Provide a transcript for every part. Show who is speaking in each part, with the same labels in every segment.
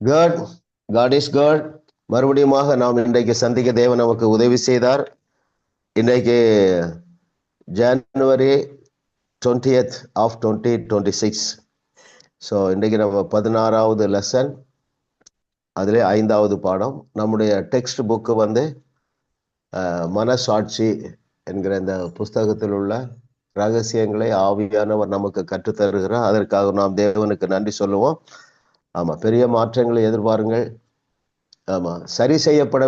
Speaker 1: Good. God is good. மறுபடியுமாக நாம் இன்றைக்கு சந்திக்க தேவன் நமக்கு உதவி செய்தார். இன்றைக்கு ஜனவரி 20th ஆஃப் 2026. ஸோ இன்றைக்கு நம்ம 16வது லெசன், அதிலே 5வது பாடம். நம்முடைய டெக்ஸ்ட் புக்கு வந்து மனசாட்சி என்கிற இந்த புஸ்தகத்தில் உள்ள ரகசியங்களை ஆவியானவர் நமக்கு கற்றுத்தருகிறார். அதற்காக நாம் தேவனுக்கு நன்றி சொல்லுவோம். ஆமாம், பெரிய மாற்றங்களை எதிர்பாருங்கள். ஆமாம், சரி செய்யப்பட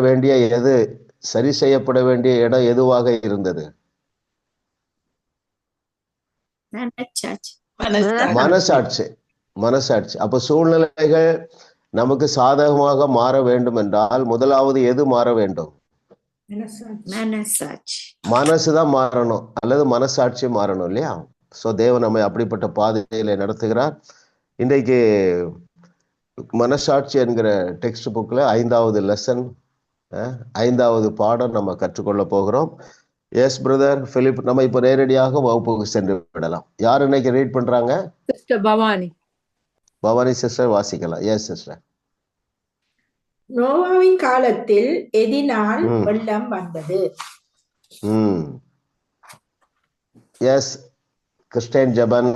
Speaker 1: வேண்டிய இடம் எதுவாக இருந்தது? மனசாட்சி. அப்ப சூழ்நிலைகள் நமக்கு சாதகமாக மாற வேண்டும் என்றால் முதலாவது எது மாற வேண்டும்? மனசுதான் மாறணும், அல்லது மனசாட்சி மாறணும், இல்லையா? ஸோ தேவன் நம்மை அப்படிப்பட்ட பாதையில நடத்துகிறார். இன்றைக்கு மனசாட்சி என்கிற டெக்ஸ்ட் புக்ல 5வது லெசன், 5வது பாடம் நம்ம கற்றுக்கொள்ள போகிறோம். எஸ் பிரதர் பிலிப், நம்ம இப்ப நேரடியாக வகுப்புக்கு சென்று விடலாம். யார் இன்னைக்கு ரீட் பண்றாங்க?
Speaker 2: சிஸ்டர் பவானி.
Speaker 1: பவானி சிஸ்டர் வாசிக்கலாம். Yes sister.
Speaker 3: நோவாவின் காலத்தில் எதினால் வெள்ளம் வந்தது.
Speaker 1: S Christian ஜபன்.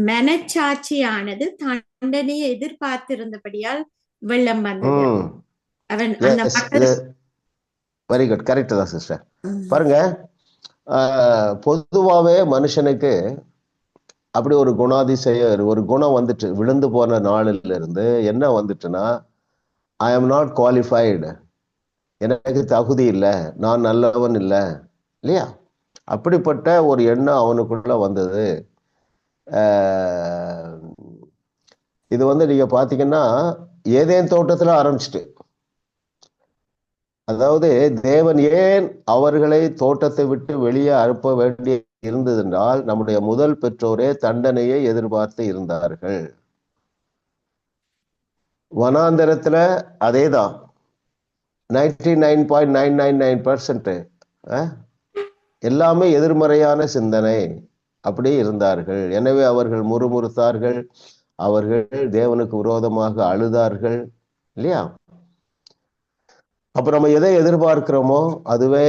Speaker 4: மனச்சாட்சியானது தண்டனையை எதிர்பார்த்திருந்தபடியால் வெள்ளம் வந்தது.
Speaker 1: வெரி குட், கரெக்ட் தான் சிஸ்டர். பாருங்க, பொதுவாவே மனுஷனுக்கு அப்படி ஒரு ஒரு குணம் வந்துட்டு, விழுந்து போன நாளில இருந்து என்ன வந்துட்டுன்னா, ஐ ஆம் நாட் குவாலிஃபைடு, எனக்கு தகுதி இல்லை, நான் நல்லவன் இல்லை, இல்லையா? அப்படிப்பட்ட ஒரு எண்ணம் அவனுக்குள்ள வந்தது. இது வந்து நீங்க பாத்தீங்கன்னா ஏதேன் தோட்டத்துல ஆரம்பிச்சுட்டு, அதாவது தேவன் ஏன் அவர்களை தோட்டத்தை விட்டு வெளியே அனுப்ப வேண்டிய இருந்தது என்றால், நம்முடைய முதல் பெற்றோரே தண்டனையை எதிர்பார்த்து இருந்தார்கள். வனாந்தரத்துல அதேதான், 99.999% எல்லாமே எதிர்மறையான சிந்தனை, அப்படி இருந்தார்கள். எனவே அவர்கள் முறுமுறுத்தார்கள், அவர்கள் தேவனுக்கு விரோதமாக அழுதார்கள், இல்லையா? அப்ப நம்ம எதை எதிர்பார்க்கிறோமோ அதுவே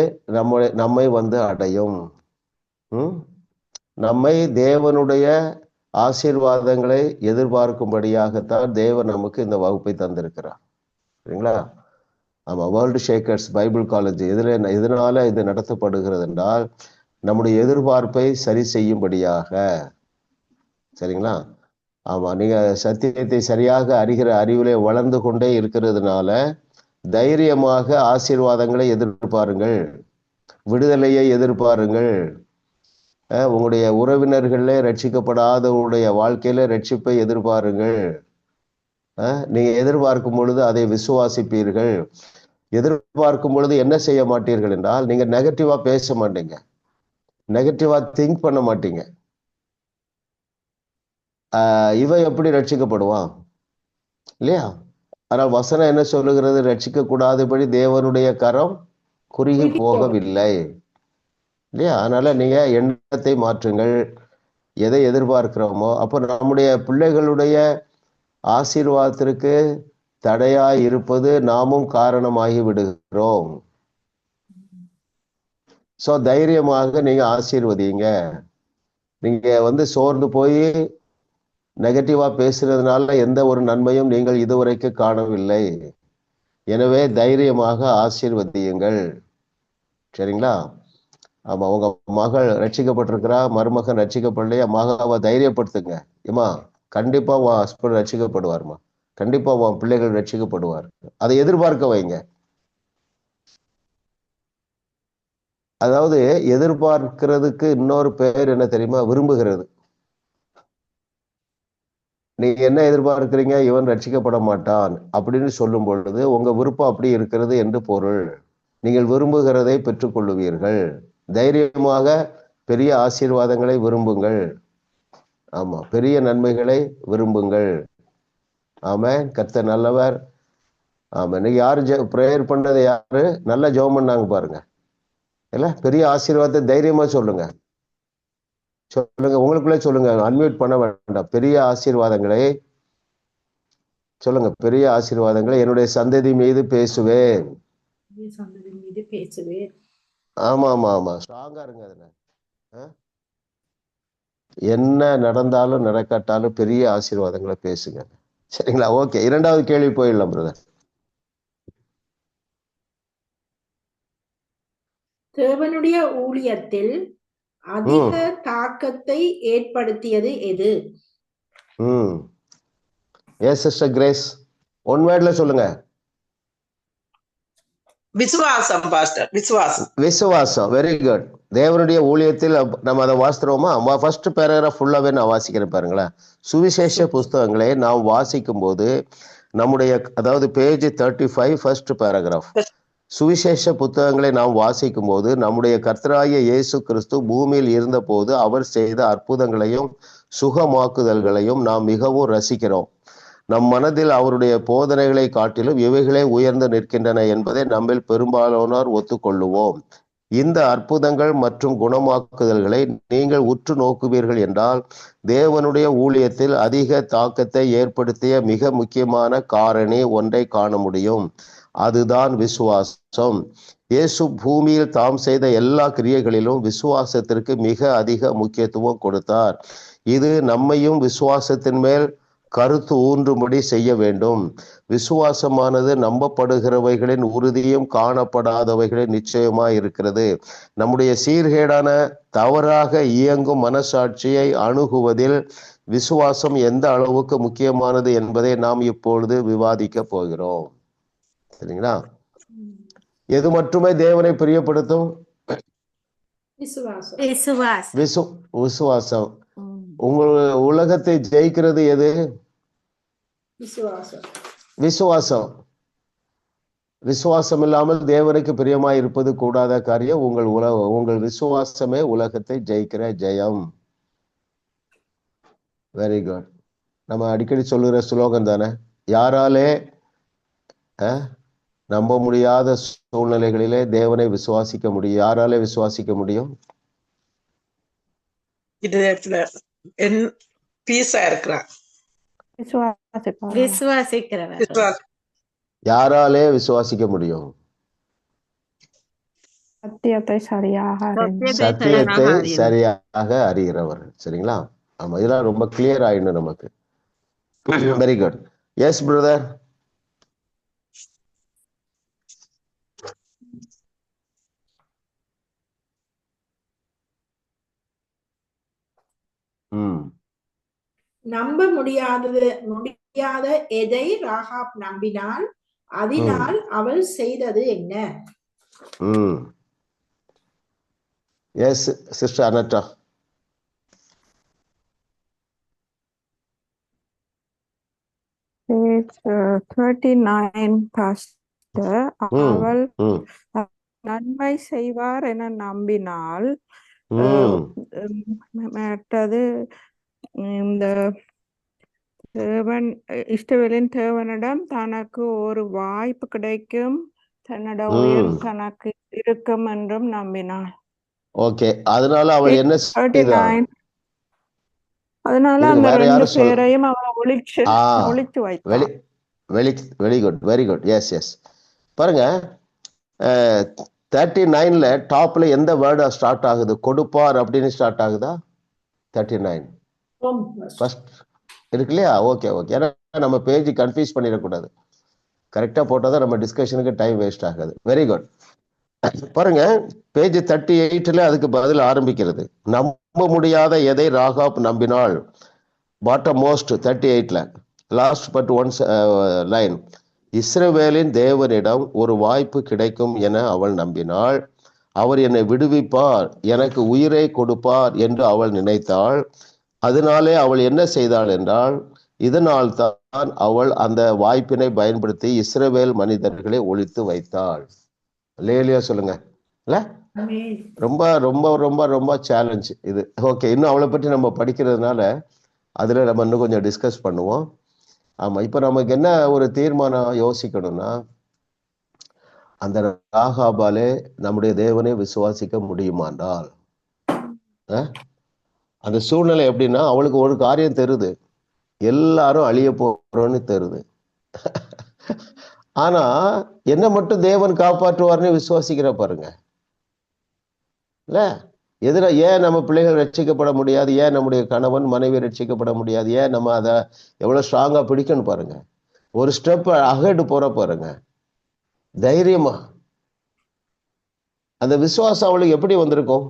Speaker 1: நம்மை வந்து அடையும். நம்மை தேவனுடைய ஆசீர்வாதங்களை எதிர்பார்க்கும்படியாகத்தான் தேவன் நமக்கு இந்த வகுப்பை தந்திருக்கிறார், சரிங்களா? ஆமா, வேர்ல்டு ஷேக்கர்ஸ் பைபிள் காலேஜ் எதனால இது நடத்தப்படுகிறது என்றால், நம்முடைய எதிர்பார்ப்பை சரி செய்யும்படியாக, சரிங்களா? ஆமா, நீங்க சத்தியத்தை சரியாக அறிகிற அறிவிலே வளர்ந்து கொண்டே இருக்கிறதுனால தைரியமாக ஆசீர்வாதங்களை எதிர்பாருங்கள், விடுதலையை எதிர்பாருங்கள். உங்களுடைய உறவினர்களே ரட்சிக்கப்படாதவருடைய வாழ்க்கையில ரட்சிப்பை எதிர்பாருங்கள். நீங்க எதிர்பார்க்கும் பொழுது அதை விசுவாசிப்பீர்கள். எதிர்பார்க்கும் பொழுது என்ன செய்ய மாட்டீர்கள் என்றால், நீங்க நெகட்டிவா பேச மாட்டீங்க, நெகட்டிவா திங்க் பண்ண மாட்டீங்க. இவன் எப்படி ரட்சிக்கப்படுவான், இல்லையா? ஆனால் வசனம் என்ன சொல்லுகிறது? ரட்சிக்க கூடாதபடி தேவனுடைய கரம் குறுகி போகவில்லை, இல்லையா? அதனால நீங்க எண்ணத்தை மாற்றுங்கள், எதை எதிர்பார்க்கிறோமோ. அப்போ நம்முடைய பிள்ளைகளுடைய ஆசீர்வாதத்திற்கு தடையாய் இருப்பது நாமும் காரணமாகி விடுகிறோம். சோ தைரியமாக நீங்க ஆசீர்வதிங்க. நீங்க வந்து சோர்ந்து போய் நெகட்டிவா பேசுறதுனால எந்த ஒரு நன்மையும் நீங்கள் இதுவரைக்கும் காணவில்லை. எனவே தைரியமாக ஆசீர்வதியுங்கள், சரிங்களா? ஆமா, உங்க மகள் ரட்சிக்கப்பட்டிருக்கிறா, மருமகன் ரட்சிக்கப்படலையா, மகாவை தைரியப்படுத்துங்க. ஏமா, கண்டிப்பா உன் ஹஸ்பண்ட் ரட்சிக்கப்படுவார்மா, கண்டிப்பா உன் பிள்ளைகள் ரட்சிக்கப்படுவார். அதை எதிர்பார்க்க வைங்க. அதாவது எதிர்பார்க்கிறதுக்கு இன்னொரு பேர் என்ன தெரியுமா? விரும்புகிறது. நீங்க என்ன எதிர்பார்க்கிறீங்க? இவன் ரட்சிக்கப்பட மாட்டான் அப்படின்னு சொல்லும் பொழுது உங்க விருப்பம் அப்படி இருக்கிறது என்று பொருள். நீங்கள் விரும்புகிறதை பெற்றுக்கொள்ளுவீர்கள். தைரியமாக பெரிய ஆசீர்வாதங்களை விரும்புங்கள். ஆமா, பெரிய நன்மைகளை விரும்புங்கள். ஆமா, கர்த்தர் நல்லவர். ஆமா, இன்னைக்கு யாரு பிரேயர் பண்ணது? யாரு நல்லா ஜெபம் பண்ணாங்க பாருங்க, இல்ல? பெரிய ஆசீர்வாதத்தை தைரியமா சொல்லுங்க, சொல்லுங்க, உங்களுக்குள்ளே சொல்லுங்க, அன்மியூட் பண்ண வேண்டாம். பெரிய ஆசீர்வாதங்களை சொல்லுங்க, பெரிய ஆசீர்வாதங்களை என்னுடைய சந்ததி மீது பேசுவேன்.
Speaker 3: சந்ததி மீது பேசுவேன்.
Speaker 1: ஆமா ஆமா ஆமா, ஸ்ட்ராங்கா இருங்க அதுல. என்ன நடந்தாலும் நடக்காட்டாலும் பெரிய ஆசீர்வாதங்களை பேசுங்க. சரிங்களா? ஓகே, இரண்டாவது கேள்வி போயிடலாம் பிரதர்.
Speaker 3: தேவனுடைய ஊழியத்தில் அதிக தாக்கத்தை ஏற்படுத்தியது எது?
Speaker 1: எஸ் சிஸ்டர் கிரேஸ், ஒன் வேர்ட்ல சொல்லுங்க.
Speaker 2: விசுவாசம் பாஸ்டர், விசுவாசம்.
Speaker 1: விசுவாசம், வெரி குட். தேவனுடைய ஊழியத்தில் நம்ம அதை வாசிக்கிறோமா? ஃபர்ஸ்ட் பேராகிராஃப் ஃபுல்லாவே நான் வாசிக்கிறேன் பாருங்களேன். சுவிசேஷ புஸ்தகங்களை நாம் வாசிக்கும் போது நம்முடைய, அதாவது பேஜ் 35 ஃபர்ஸ்ட் பேராகிராஃப், சுவிசேஷ புத்தகங்களை நாம் வாசிக்கும் போது நம்முடைய கர்த்தராகிய இயேசு கிறிஸ்து பூமியில் இருந்த போது அவர் செய்த அற்புதங்களையும் சுகமாக்குதல்களையும் நாம் மிகவும் ரசிக்கிறோம். நம் மனதில் அவருடைய போதனைகளை காட்டிலும் இவைகளே உயர்ந்து நிற்கின்றன என்பதை நம்மில் பெரும்பாலானோர் ஒத்துக்கொள்ளுவோம். இந்த அற்புதங்கள் மற்றும் குணமாக்குதல்களை நீங்கள் உற்று நோக்குவீர்கள் என்றால் தேவனுடைய ஊழியத்தில் அதிக தாக்கத்தை ஏற்படுத்திய மிக முக்கியமான காரணி ஒன்றை காண முடியும். அதுதான் விசுவாசம். இயேசு பூமியில் தாம் செய்த எல்லா கிரியைகளிலும் விசுவாசத்திற்கு மிக அதிக முக்கியத்துவம் கொடுத்தார். இது நம்மையும் விசுவாசத்தின் மேல் கருத்து ஊன்றும்படி செய்ய வேண்டும். விசுவாசமானது நம்பப்படுகிறவைகளின் உறுதியும் காணப்படாதவைகளின் நிச்சயமாய் இருக்கிறது. நம்முடைய சீர்கேடான தவறாக இயங்கும் மனசாட்சியை அணுகுவதில் விசுவாசம் எந்த அளவுக்கு முக்கியமானது என்பதை நாம் இப்பொழுது விவாதிக்க போகிறோம். சரிங்களா? எது மட்டுமே தேவனை பிரியப்படுத்தும்? விசுவாசம். உங்கள் உலகத்தை ஜெயிக்கிறது எது? விசுவாசம். விசுவாசம் இல்லாமல் தேவனுக்கு பிரியமாய் இருப்பது கூடாத காரியம். உங்கள் விசுவாசமே உலகத்தை ஜெயிக்கிற ஜெயம். Very good. நம்ம அடிக்கடி சொல்லுகிற ஸ்லோகம் தானே, யாராலே நம்ப முடியாத சூழ்நிலைகளிலே தேவனை விசுவாசிக்க முடியும். யாராலே விசுவாசிக்க முடியும்? யாராலே விசுவாசிக்க முடியும்?
Speaker 5: சத்தியத்தை
Speaker 1: சரியாக அறிகிறவர். சரிங்களா? ஆமா, இதெல்லாம் ரொம்ப கிளியர் ஆயிடும் நமக்கு. Very good. Yes brother.
Speaker 3: நம்ப முடியாத எதை ராகாப் நம்பினாள், அதனால் அவள் செய்தது என்ன?
Speaker 1: Yes sister Anita.
Speaker 5: Page 39 pastor. அவள் நன்மை செய்வார் என நம்பினால், மற்றது இந்த இஷ்டவேலின் தேவனிடம் தனக்கு ஒரு வாய்ப்பு கிடைக்கும், தன்னோட உயிர் தனக்கு இருக்கும் என்றும் நம்பினாள்.
Speaker 1: ஓகே, அதனால அவள் என்ன செய்தாள்?
Speaker 5: அதனால அந்த ரெண்டு பேரையும் அவள் ஒளிச்சு வைத்தாள்.
Speaker 1: Very good, very good. Yes yes. பாருங்க, 39ல டாப்ல எந்த வேர்டு ஸ்டார்ட் ஆகுது? கொடுப்பார் அப்படின்னு ஸ்டார்ட் ஆகுதா? 39 ஃபர்ஸ்ட் இருக்கு இல்லையா? Okay okay. ஏன்னா நம்ம பேஜ் கன்ஃபியூஸ் பண்ணிடக்கூடாது. கரெக்டா போட்டாதான் நம்ம டிஸ்கஷனுக்கு டைம் வேஸ்ட் ஆகாது. Very good. பாருங்க, பேஜ் 38ல அதுக்கு பதில் ஆரம்பிக்கிறது. நம்ப முடியாத எதை ராகாப் நம்பினாள். பாட்டம் மோஸ்ட் 38ல லாஸ்ட் பட் ஒன்ஸ் லைன், இஸ்ரவேலின் தேவனிடம் ஒரு வாய்ப்பு கிடைக்கும் என அவள் நம்பினாள். அவர் என்னை விடுவிப்பார், எனக்கு உயிரை கொடுப்பார் என்று அவள் நினைத்தாள். அதனாலே அவள் என்ன செய்தாள் என்றால், இதனால் தான் அவள் அந்த வாய்ப்பினை பயன்படுத்தி இஸ்ரவேல் மனிதர்களை ஒழித்து வைத்தாள். லேலியா சொல்லுங்க. இல்ல, ரொம்ப ரொம்ப ரொம்ப ரொம்ப சேலஞ்ச் இது. ஓகே, இன்னும் அவளை பற்றி நம்ம படிக்கிறதுனால அதுல நம்ம இன்னும் கொஞ்சம் டிஸ்கஸ் பண்ணுவோம். ஆமா, இப்ப நமக்கு என்ன ஒரு தீர்மானம் யோசிக்கணும்னா, அந்த ராகாபாலே நம்முடைய தேவனை விசுவாசிக்க முடியுமாண்டால், அந்த சூழ்நிலை எப்படின்னா, அவளுக்கு ஒரு காரியம் தெரியுது, எல்லாரும் அழிய போறோம்னு தெரியுது. ஆனா என்ன மட்டும் தேவன் காப்பாற்றுவார்னு விசுவாசிக்கிற பாருங்க இல்ல. எதிர ஏன் நம்ம பிள்ளைகள் ரட்சிக்கப்பட முடியாது, ஏன் நம்முடைய கணவன் மனைவி ரட்சிக்கப்பட முடியாது, ஏன் நம்ம அதை எவ்வளவு ஸ்ட்ராங்கா பிடிக்கணும் பாருங்க. ஒரு ஸ்டெப் அகெட் போற பாருங்க தைரியமா. அந்த விசுவாசம் அவளுக்கு எப்படி வந்திருக்கும்?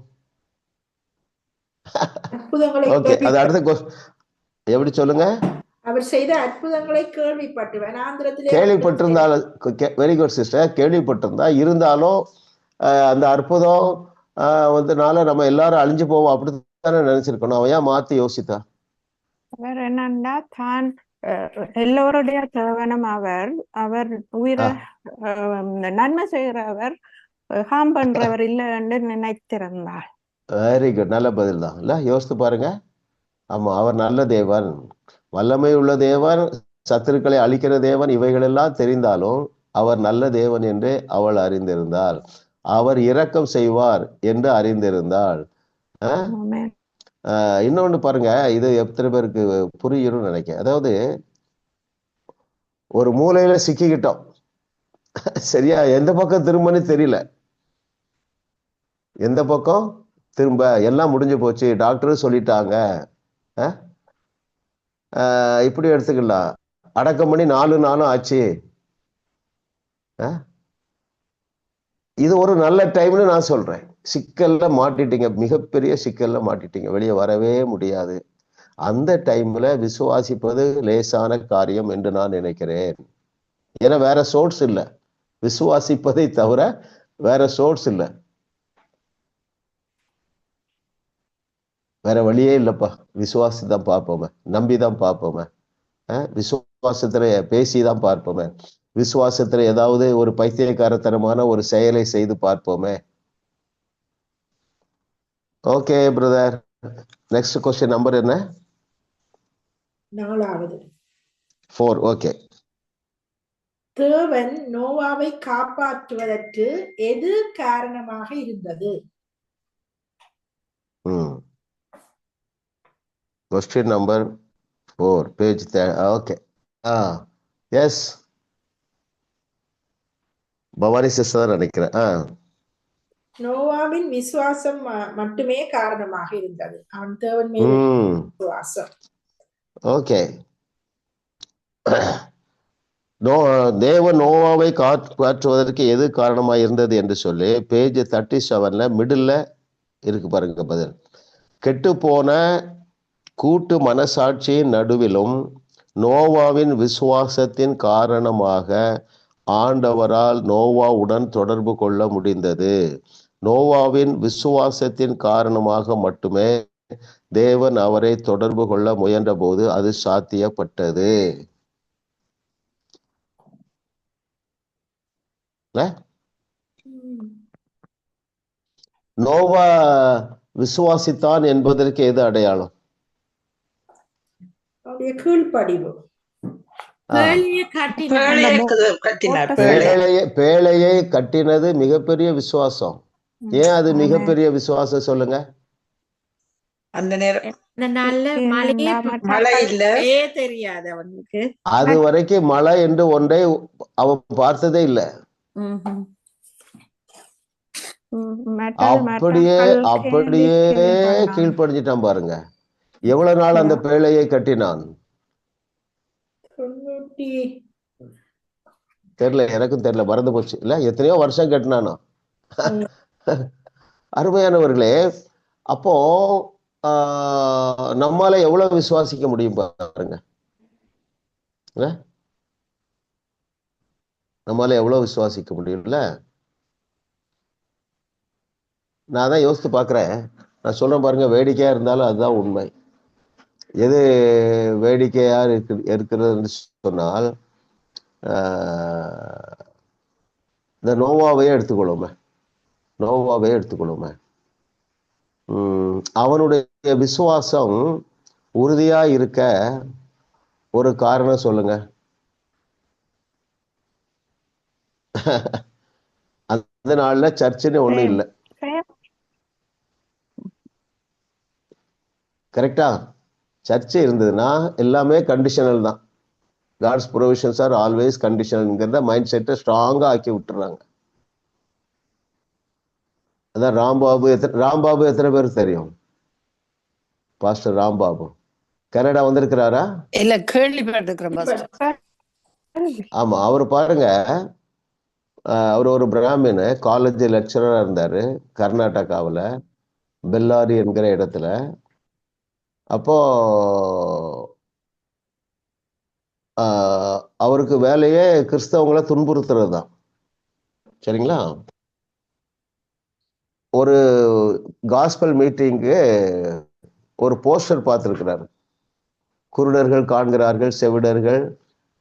Speaker 3: அற்புதங்களை
Speaker 1: ஓகே, அது அடுத்த எப்படி சொல்லுங்க?
Speaker 3: அவர் செய்த அற்புதங்களை கேள்விப்பட்டு வனாந்திரத்திலே
Speaker 1: கேள்விப்பட்டிருந்தாலும் வெரி குட் சிஸ்டர், கேள்விப்பட்டிருந்தா இருந்தாலும் அந்த அற்புதம் வந்தனால நம்ம எல்லாரும் அழிஞ்சு போவோம் அப்படித்தானே நினைச்சிருக்கணும். அவன் ஏன் மாத்தி யோசித்தா?
Speaker 5: அவர் என்னன்னா தான் எல்லோருடைய தேவனும் அவர் அவர் உயிரை நன்மை செய்கிறவர், ஹாம் பண்றவர் இல்லை என்று நினைத்திருந்தார்.
Speaker 1: வெரி குட், நல்ல பதில் தான் இல்ல. யோசித்து பாருங்க. ஆமா, அவர் நல்ல தேவன், வல்லமை உள்ள தேவன், சத்துருக்களை அழிக்கிற தேவன், இவைகளெல்லாம் தெரிந்தாலும் அவர் நல்ல தேவன் என்று அவள் அறிந்திருந்தாள். அவர் இரக்கம் செய்வார் என்று அறிந்திருந்தாள். இன்னொன்னு பாருங்க, இது எத்தனை பேருக்கு புரியும் நினைக்க. அதாவது ஒரு மூலையில சிக்கிக்கிட்டோம், சரியா? எந்த பக்கம் திரும்பன்னு தெரியல, எந்த பக்கம் திரும்ப, எல்லாம் முடிஞ்சு போச்சு, டாக்டரும் சொல்லிட்டாங்க. இப்படி எடுத்துக்கலாம், அடக்கம் பண்ணி 4 நாளும் ஆச்சு. இது ஒரு நல்ல டைம்னு நான் சொல்றேன். சிக்கல்ல மாட்டிட்டீங்க, மிகப்பெரிய சிக்கல்ல மாட்டிட்டீங்க, வெளியே வரவே முடியாது. அந்த டைம்ல விசுவாசிப்பது லேசான காரியம் என்று நான் நினைக்கிறேன். ஏன்னா வேற சோர்ஸ் இல்லை, விசுவாசிப்பதை தவிர வேற சோர்ஸ் இல்லை, வேற வழியே இல்லப்பா. விசுவாசிதான் பார்ப்போமே, நம்பிதான் பார்ப்போமே, விசுவாசத்துல பேசிதான் பார்ப்போமே, விசுவாசத்துல ஏதாவது ஒரு பைத்தியக்காரத்தனமான ஒரு செயலை செய்து பார்ப்போமே. Okay brother, next question number என்ன?
Speaker 3: 4வது.
Speaker 1: 4. ஓகே.
Speaker 3: தேவன் நோவாவை காப்பாற்றுவதற்கு எது காரணமாக இருந்தது?
Speaker 1: Question number 4, page. Okay. Yes, Bhavani sister நினைக்கிறேன்.
Speaker 3: நோவாவின் விசுவாசம் மட்டுமே காரணமாக இருந்தது. அவன் தேவன் மீது விசுவாசம். ஓகே.
Speaker 1: தேவன் நோவாவை காப்பாற்றுவதற்கு எது காரணமாக இருந்தது என்று சொல்லி பேஜ் 37ல மிடில் இருக்கு பாருங்க பதில். கெட்டு போன கூட்டு மனசாட்சியின் நடுவிலும் நோவாவின் விசுவாசத்தின் காரணமாக ஆண்டவரால் நோவாவுடன் தொடர்பு கொள்ள முடிந்தது. நோவாவின் விசுவாசத்தின் காரணமாக மட்டுமே தேவன் அவரை தொடர்பு கொள்ள முயன்ற போது அது சாத்தியப்பட்டது. நோவா விசுவாசித்தான் என்பதற்கு எது அடையாளம்?
Speaker 3: கீழ்ப்படிவு.
Speaker 1: பேழையை கட்டினது மிகப்பெரிய விசுவாசம். ஏன் அது மிகப்பெரிய விசுவாசம் சொல்லுங்க?
Speaker 2: அந்த நேரம் மழை இல்ல, தெரியாது அவனுக்கு.
Speaker 1: அது வரைக்கும் மழை என்று ஒன்றை அவன் பார்த்ததே இல்லை. அப்படியே கீழ்ப்படிஞ்சிட்டான் பாருங்க. எவ்வளவு நாள் அந்த பேழையை கட்டினான் தெரியல, எனக்கும் தெரியல, மறந்து போச்சு இல்ல. எத்தனையோ வருஷம் கட்டினானோ. அருமையானவர்களே, அப்போ நம்மால எவ்வளவு விசுவாசிக்க முடியும் பாருங்க. நம்மால எவ்வளவு விசுவாசிக்க முடியும்ல. நான் தான் யோசித்து பார்க்குறேன். நான் சொல்றேன் பாருங்க, வேடிக்கையா இருந்தாலும் அதுதான் உண்மை. எது வேடிக்கையா இருக்கிறதுன்னு சொன்னால், இந்த நோவாவையே எடுத்துக்கொள்ளுமே, நோவாவையே எடுத்துக்கொள்ளுமே. அவனுடைய விசுவாசம் உறுதியா இருக்க ஒரு காரணம் சொல்லுங்க. அந்த நாள்ல சர்ச்சுன்னு ஒண்ணு இல்லை, கரெக்டா? சர்ச்சு இருந்ததுன்னா எல்லாமே கண்டிஷனல் தான். காட்ஸ் ப்ரொவிஷன்ஸ் ஆர் ஆல்வேஸ் கண்டிஷனல்ங்கிறத மைண்ட் செட்டை ஸ்ட்ராங்கா ஆக்கி விட்டுறாங்க. அதான் ராம்பாபு எத்தனை பேருக்கு தெரியும்? பாஸ்டர் ராம்பாபு கனடா வந்திருக்கிறாரா?
Speaker 6: இல்ல, கேள்விப்பட்டிருக்கிறேன்.
Speaker 1: ஆமா, அவர் பாருங்க, அவர் ஒரு பிராமின், காலேஜ் லெக்சரரா இருந்தாரு கர்நாடகாவில், பெல்லாரி என்கிற இடத்துல. அப்போ அவருக்கு வேலையே கிறிஸ்தவங்களை துன்புறுத்துறது தான். சரிங்களா? ஒரு காஸ்பல் மீட்டிங்கு ஒரு போஸ்டர் பார்த்துருக்கிறாரு. குருடர்கள் காண்கிறார்கள், செவிடர்கள்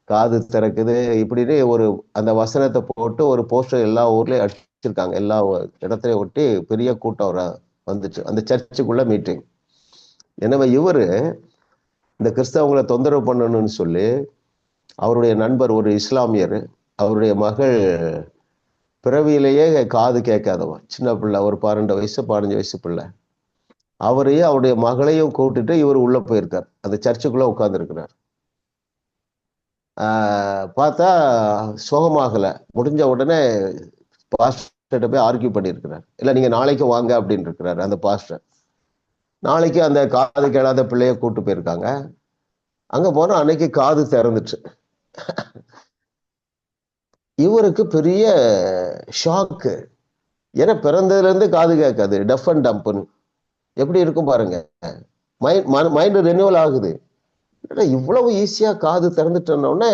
Speaker 1: காது திறக்குது, இப்படின்னு ஒரு அந்த வசனத்தை போட்டு ஒரு போஸ்டர் எல்லா ஊர்லயும் அடிச்சிருக்காங்க. எல்லா இடத்துலையும் ஒட்டி பெரிய கூட்டம் வந்துச்சு அந்த சர்ச்சுக்குள்ள மீட்டிங். எனவே இவரு இந்த கிறிஸ்தவங்களை தொந்தரவு பண்ணணும்னு சொல்லி அவருடைய நண்பர் ஒரு இஸ்லாமியர், அவருடைய மகள் பிறவியிலேயே காது கேட்காதவன், சின்ன பிள்ளை, ஒரு 12 வயசு 15 வயசு பிள்ளை, அவரையும் அவருடைய மகளையும் கூப்பிட்டுட்டு இவர் உள்ள போயிருக்கார். அந்த சர்ச்சுக்குள்ள உட்கார்ந்துருக்கிறார். பார்த்தா சுகமாகலை. முடிஞ்ச உடனே பாஸ்டர்கிட்ட போய் ஆர்கியூ பண்ணியிருக்கிறார். இல்லை, நீங்க நாளைக்கு வாங்க அப்படின்னு இருக்கிறார் அந்த பாஸ்டர். நாளைக்கு அந்த காது கேளாத பிள்ளைய கூப்பிட்டு போயிருக்காங்க. அங்க போனா அன்னைக்கு காது திறந்துச்சு. இவருக்கு பெரிய ஷாக்கு. ஏன்னா பிறந்ததுல இருந்து காது கேட்காது, டஃப் அண்ட் டம்ப்னு. எப்படி இருக்கும் பாருங்க, மைண்ட் ரெனியூவல் ஆகுது. இவ்வளவு ஈஸியா காது திறந்துட்டோன்னே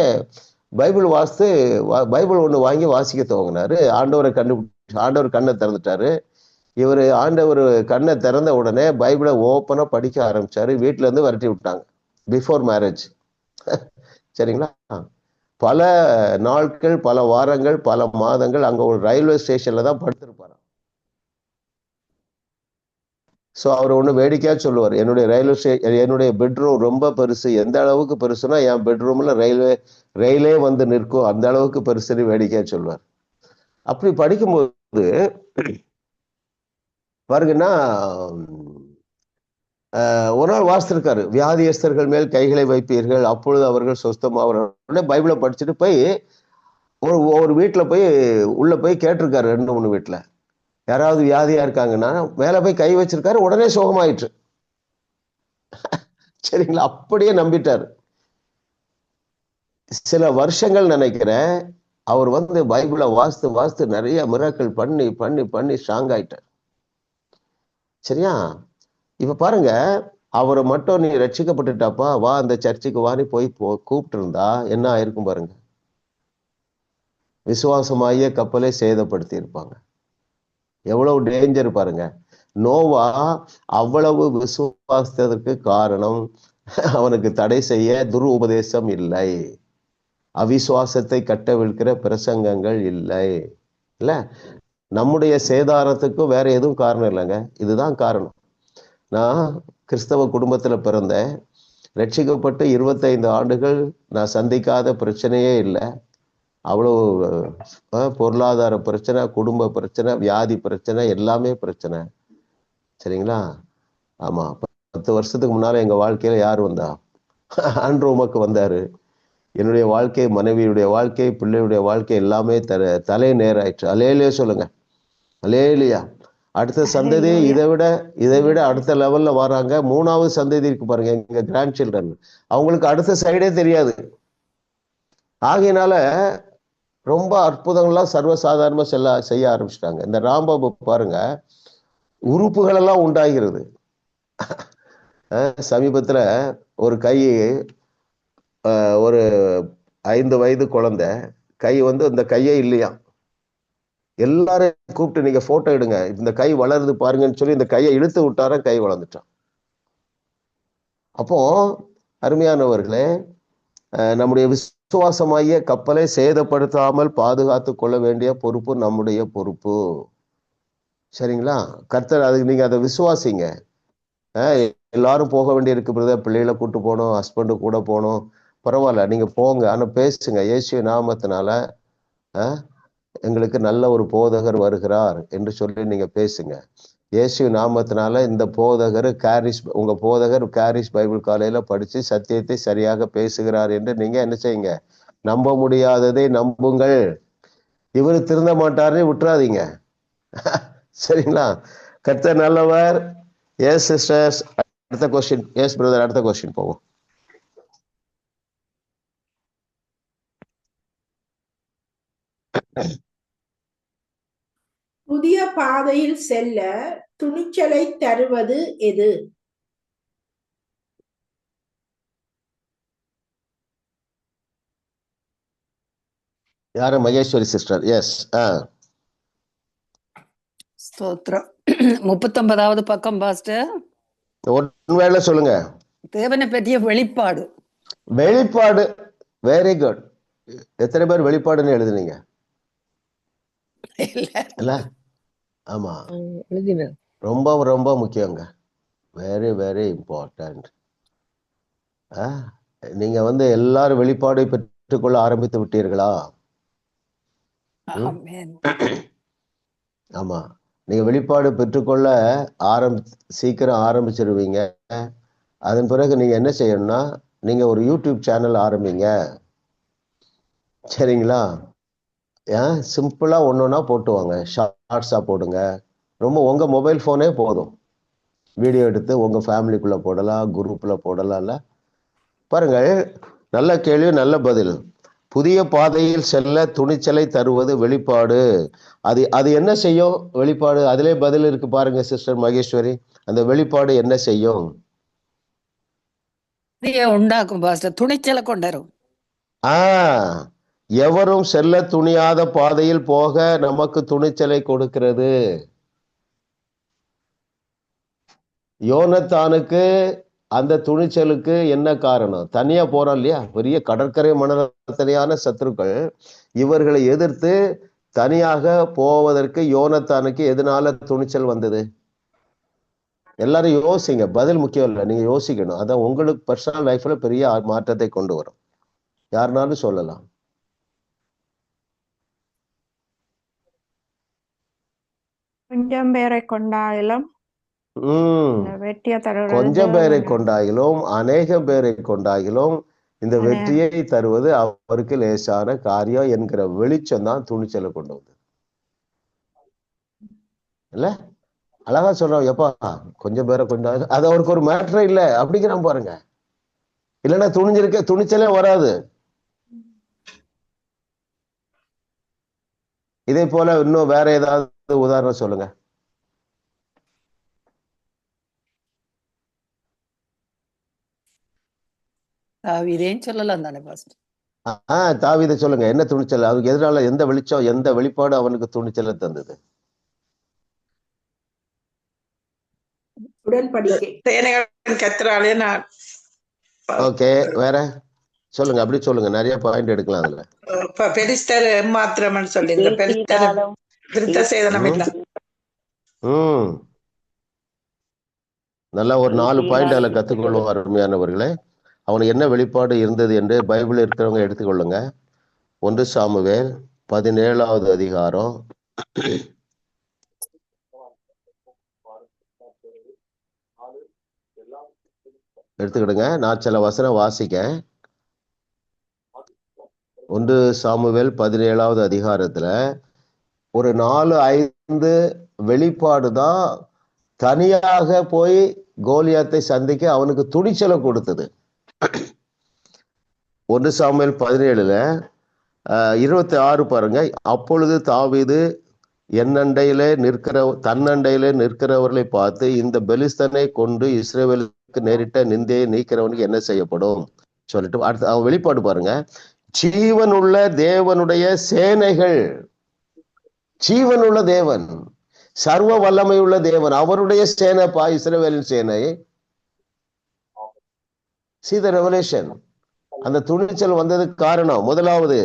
Speaker 1: பைபிள் ஒண்ணு வாங்கி வாசிக்க துவங்கினாரு. ஆண்டவர் கண்ணை திறந்துட்டாரு. இவர் ஆண்டவர் கண்ணை திறந்த உடனே பைபிளை ஓப்பனா படிக்க ஆரம்பிச்சாரு. வீட்டுல இருந்து விரட்டி விட்டாங்க பிஃபோர் மேரேஜ். சரிங்களா? பல நாட்கள், பல வாரங்கள், பல மாதங்கள் அங்க ஒரு ரயில்வே ஸ்டேஷன்ல தான் படுத்திருப்பாரு. ஸோ அவர் ஒன்று வேடிக்கையா சொல்லுவார், என்னுடைய பெட்ரூம் ரொம்ப பெருசு. எந்த அளவுக்கு பெருசுனா என் பெட்ரூம்ல ரயிலே வந்து நிற்கும், அந்த அளவுக்கு பெருசுன்னு வேடிக்கையா சொல்லுவார். அப்படி படிக்கும்போது பாருங்கன்னா, ஒரு நாள் வாசித்திருக்காரு, வியாதியஸ்தர்கள் மேல் கைகளை வைப்பீர்கள் அப்பொழுது அவர்கள் சொஸ்தமாவார்கள். பைபிளை படிச்சுட்டு போய் ஒரு வீட்டுல போய் உள்ள போய் கேட்டிருக்காரு. 2-3 வீட்டுல யாராவது வியாதியா இருக்காங்கன்னா மேல போய் கை வச்சிருக்காரு, உடனே சுகமாயிற்று. சரிங்களா? அப்படியே நம்பிட்டாரு. சில வருஷங்கள் நினைக்கிறேன் அவர் பைபிளை வாசித்து நிறைய மிராக்கிள் பண்ணி ஸ்ட்ராங் ஆயிட்டார். சரியா? இப்ப பாருங்க, அவரை மட்டும் நீ ரட்சிக்கப்பட்டுட்டாப்பா, வா அந்த சர்ச்சுக்கு வாரி போய் கூப்பிட்டு இருந்தா என்ன ஆயிருக்கும் பாருங்க. விசுவாசமாகிய கப்பலை சேதப்படுத்தி இருப்பாங்க. எவ்வளவு டேஞ்சர் பாருங்க. நோவா அவ்வளவு விசுவாசத்திற்கு காரணம் அவனுக்கு தடை செய்ய துரு உபதேசம் இல்லை, அவிசுவாசத்தை கட்டவிழ்க்கிற பிரசங்கங்கள் இல்லை. இல்ல, நம்முடைய சேதாரத்துக்கும் வேற எதுவும் காரணம் இல்லைங்க, இதுதான் காரணம். நான் கிறிஸ்தவ குடும்பத்துல பிறந்தேன். ரட்சிக்கப்பட்டு 25 ஆண்டுகள் நான் சந்திக்காத பிரச்சனையே இல்லை. அவ்வளோ பொருளாதார பிரச்சனை, குடும்ப பிரச்சனை, வியாதி பிரச்சனை, எல்லாமே பிரச்சனை. சரிங்களா? ஆமா, 10 வருஷத்துக்கு முன்னால எங்க வாழ்க்கையில யார் வந்தா? ஆண்ட்ரோமக்கு வந்தாரு. என்னுடைய வாழ்க்கை, மனைவியுடைய வாழ்க்கை, பிள்ளையுடைய வாழ்க்கை எல்லாமே தலை நேராயிற்று. அலேலியா சொல்லுங்க, அலேலியா. அடுத்த சந்ததி இதை விட அடுத்த லெவல்ல வராங்க. 3வது சந்ததி இருக்கு பாருங்க, எங்க கிராண்ட் சில்ட்ரன், அவங்களுக்கு அடுத்த சைடே தெரியாது. ஆகையினால ரொம்ப அற்புதங்கள்லாம் சர்வசாதாரணமா செய்ய ஆரம்பிச்சிட்டாங்க. இந்த ராம்பாபு பாருங்க, உறுப்புகள் எல்லாம் உண்டாகிறது. சமீபத்துல ஒரு கை, ஒரு 5 வயது குழந்தை கை இந்த கையே இல்லையா, எல்லாரும் கூப்பிட்டு நீங்க போட்டோ எடுங்க, இந்த கை வளருது பாருங்கன்னு சொல்லி இந்த கையை இழுத்து விட்டார, கை வளர்ந்துட்டான். அப்போ அருமையானவர்களே, நம்முடைய விசுவாசமாகிய கப்பலை சேதப்படுத்தாமல் பாதுகாத்து கொள்ள வேண்டிய பொறுப்பு நம்முடைய பொறுப்பு. சரிங்களா? கர்த்தர் அதுக்கு நீங்க அதை விசுவாசிங்க. எல்லாரும் போக வேண்டிய இருக்கு பிரதர், பிள்ளைகளை கூட்டு போகணும், ஹஸ்பண்டு கூட போகணும், பரவாயில்ல நீங்க போங்க, ஆனா பேசுங்க, இயேசு நாமத்தினால எங்களுக்கு நல்ல ஒரு போதகர் வருகிறார் என்று சொல்லி நீங்க பேசுங்க. இயேசு நாமத்தினால இந்த போதகர் உங்க போதகர் காரிஸ் பைபிள் காலையில படிச்சு சத்தியத்தை சரியாக பேசுகிறார் என்று நீங்க என்ன செய்யுங்க? நம்ப முடியாததை நம்புங்கள். இவரு திருந்த மாட்டாருன்னு விட்டுறாதீங்க. சரிங்களா? கர்த்தர் நல்லவர். எஸ் சிஸ்டர்ஸ், அடுத்த கொஸ்டின். எஸ் பிரதர், அடுத்த கொஸ்டின் போவோம்.
Speaker 3: புதிய பாதையில் செல்ல துணிச்சலை தருவது எது?
Speaker 1: யாரு? மகேஸ்வரி சிஸ்டர். எஸ்.
Speaker 6: ஸ்தோத்திரம். 39வது பக்கம் பாஸ்டர்.
Speaker 1: ஒருவேளை சொல்லுங்க.
Speaker 6: தேவனை பற்றிய வெளிப்பாடு.
Speaker 1: வெளிப்பாடு. Very good. எத்தனை பேர் வெளிப்பாடுன்னு எழுதுனீங்க? இல்ல? ஆமா, ரொம்ப ரொம்ப முக்கியங்க. Very very important. நீங்க வந்து எல்லாரும் வெளிப்பாடை பெற்றுக்கொள்ள ஆரம்பித்து விட்டீர்களா? ஆமா, நீங்க வெளிப்பாடு பெற்றுக்கொள்ள சீக்கிரம் ஆரம்பிச்சிருவீங்க. அதன் பிறகு நீங்க என்ன செய்யணும்னா, நீங்க ஒரு யூடியூப் சேனல் ஆரம்பிங்க. சரிங்களா? சிம்பிளா ஒன்னொன்னா போட்டுவாங்க. ஷார்ட்ஸா போடுங்க. ரொம்ப உங்க மொபைல் போனே போதும். வீடியோ எடுத்து உங்க ஃபேமிலிக்குள்ள போடலாம், குரூப்ல போடலாம்ல. பாருங்கள், நல்ல கேள்வி, நல்ல பதில். புதிய பாதையில் செல்ல துணிச்சலை தருவது வெளிப்பாடு. அது என்ன செய்யும்? வெளிப்பாடு. அதிலே பதில் இருக்கு பாருங்க சிஸ்டர் மகேஸ்வரி. அந்த வெளிப்பாடு என்ன செய்யும்?
Speaker 6: உண்டாக்கும் பாஸ்டர், துணிச்சலை கொண்டாரும்.
Speaker 1: எவரும் செல்ல துணியாத பாதையில் போக நமக்கு துணிச்சலை கொடுக்கிறது. யோனத்தானுக்கு அந்த துணிச்சலுக்கு என்ன காரணம்? தனியா போறான் இல்லையா? பெரிய கடற்கரை மணத்தனையான சத்துருக்கள் இவர்களை எதிர்த்து தனியாக போவதற்கு யோனத்தானுக்கு எதனால துணிச்சல் வந்தது? எல்லாரும் யோசிங்க. பதில் முக்கியம் இல்லை, நீங்க யோசிக்கணும். அதான் உங்களுக்கு பர்சனல் லைஃப்ல பெரிய மாற்றத்தை கொண்டு வரும். யாருனாலும் சொல்லலாம்.
Speaker 5: கொஞ்சம் பேரை கொண்டாயிலும்
Speaker 1: கொஞ்சம் பேரை கொண்டாயிலும் அநேகம் பேரை கொண்டாயிலும் இந்த வெற்றியை தருவது அவருக்கு லேசான காரியம் என்கிற வெளிச்சம் தான் துணிச்சலை கொண்டு வந்தது. இல்ல? அழகா சொல்றோம். எப்பா கொஞ்சம் பேரை கொண்டாயிலும் அது அவருக்கு ஒரு மேட்டரே இல்லை அப்படிங்கிறான் பாருங்க. இல்லைன்னா துணிச்சலே வராது. இதே போல இன்னும் வேற ஏதாவது உதாரணம் சொல்லுங்க.
Speaker 6: தாவீதேன்னு சொல்லலாம் தானே பாஸ்டர்?
Speaker 1: தாவீதை சொல்லுங்க. என்ன துணிச்சல் அவருக்கு? எதனால? எந்த வெளிச்சம், எந்த வெளிப்பாடு அவனுக்கு துணிச்சலை தந்தது? ஓகே, வேற சொல்லுங்க. அப்படி சொல்லுங்க, நிறைய பாயிண்ட் எடுக்கலாம் அதுல. நல்லா ஒரு 4 பாயிண்ட் அதுல கத்துக்கொள்வோம் அருமையானவர்களே. அவனுக்கு என்ன வெளிப்பாடு இருந்தது என்று பைபிள் இருக்கிறவங்க எடுத்துக்கொள்ளுங்க. 1 சாமுவேல் 17வது அதிகாரம் 'எடுத்துக்கிடுங்க. நான் சில வசனம் வாசிக்க. 1 சாமுவேல் 17வது அதிகாரத்துல ஒரு 4-5 வெளிப்பாடு தான் தனியாக போய் கோலியாத்தை சந்திக்க அவனுக்கு துணிச்சலை கொடுத்தது. 1 சாமுவேல் 17ல 26 பாருங்க. அப்பொழுது தாவீது தன்னண்டையிலே நிற்கிறவர்களை பார்த்து, இந்த பெலிஸ்தனை கொண்டு இஸ்ரவேலுக்கு நேரிட்ட நிந்தையை நீக்கிறவனுக்கு என்ன செய்யப்படும் சொல்லிட்டு அடுத்து அவன் வெளிப்பாடு பாருங்க. ஜீவனுள்ள தேவனுடைய சேனைகள், ஜீவனுள்ள தேவன், சர்வ வல்லமை உள்ள தேவன், அவருடைய சேனைப்பா இஸ்ரவேலின் சேனை. See the revelation. அந்த துணிச்சல் வந்ததுக்கு காரணம் முதலாவது,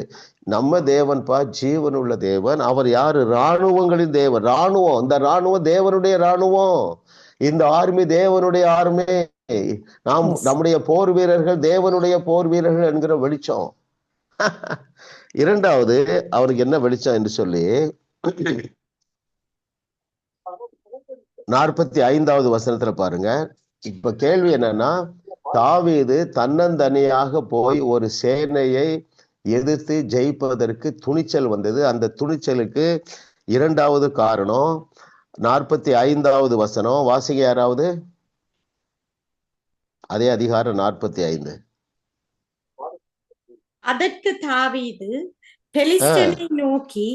Speaker 1: நம்ம தேவன்பா ஜீவனுள்ள தேவன். அவர் யாரு? இராணுவங்களின் தேவன். இராணுவம், இந்த இராணுவம் தேவனுடைய இராணுவம். இந்த ஆர்மி தேவனுடைய ஆர்மி. நம்முடைய போர் வீரர்கள் தேவனுடைய போர் வீரர்கள் என்கிற வெளிச்சம். இரண்டாவது, அவருக்கு என்ன வெளிச்சம் என்று சொல்லி 45வது வசனத்துல பாருங்க. இப்ப கேள்வி என்னன்னா, தாவீது தன்னந்தனியாக போய் ஒரு சேனையை எதிர்த்து ஜெயிப்பதற்கு துணிச்சல் வந்தது. அந்த துணிச்சலுக்கு இரண்டாவது காரணம் 45வது வசனம். வாசிங்க யாராவது. அதே அதிகாரம் 45.
Speaker 4: அதற்கு தாவீது பெலிஸ்தனை நோக்கி,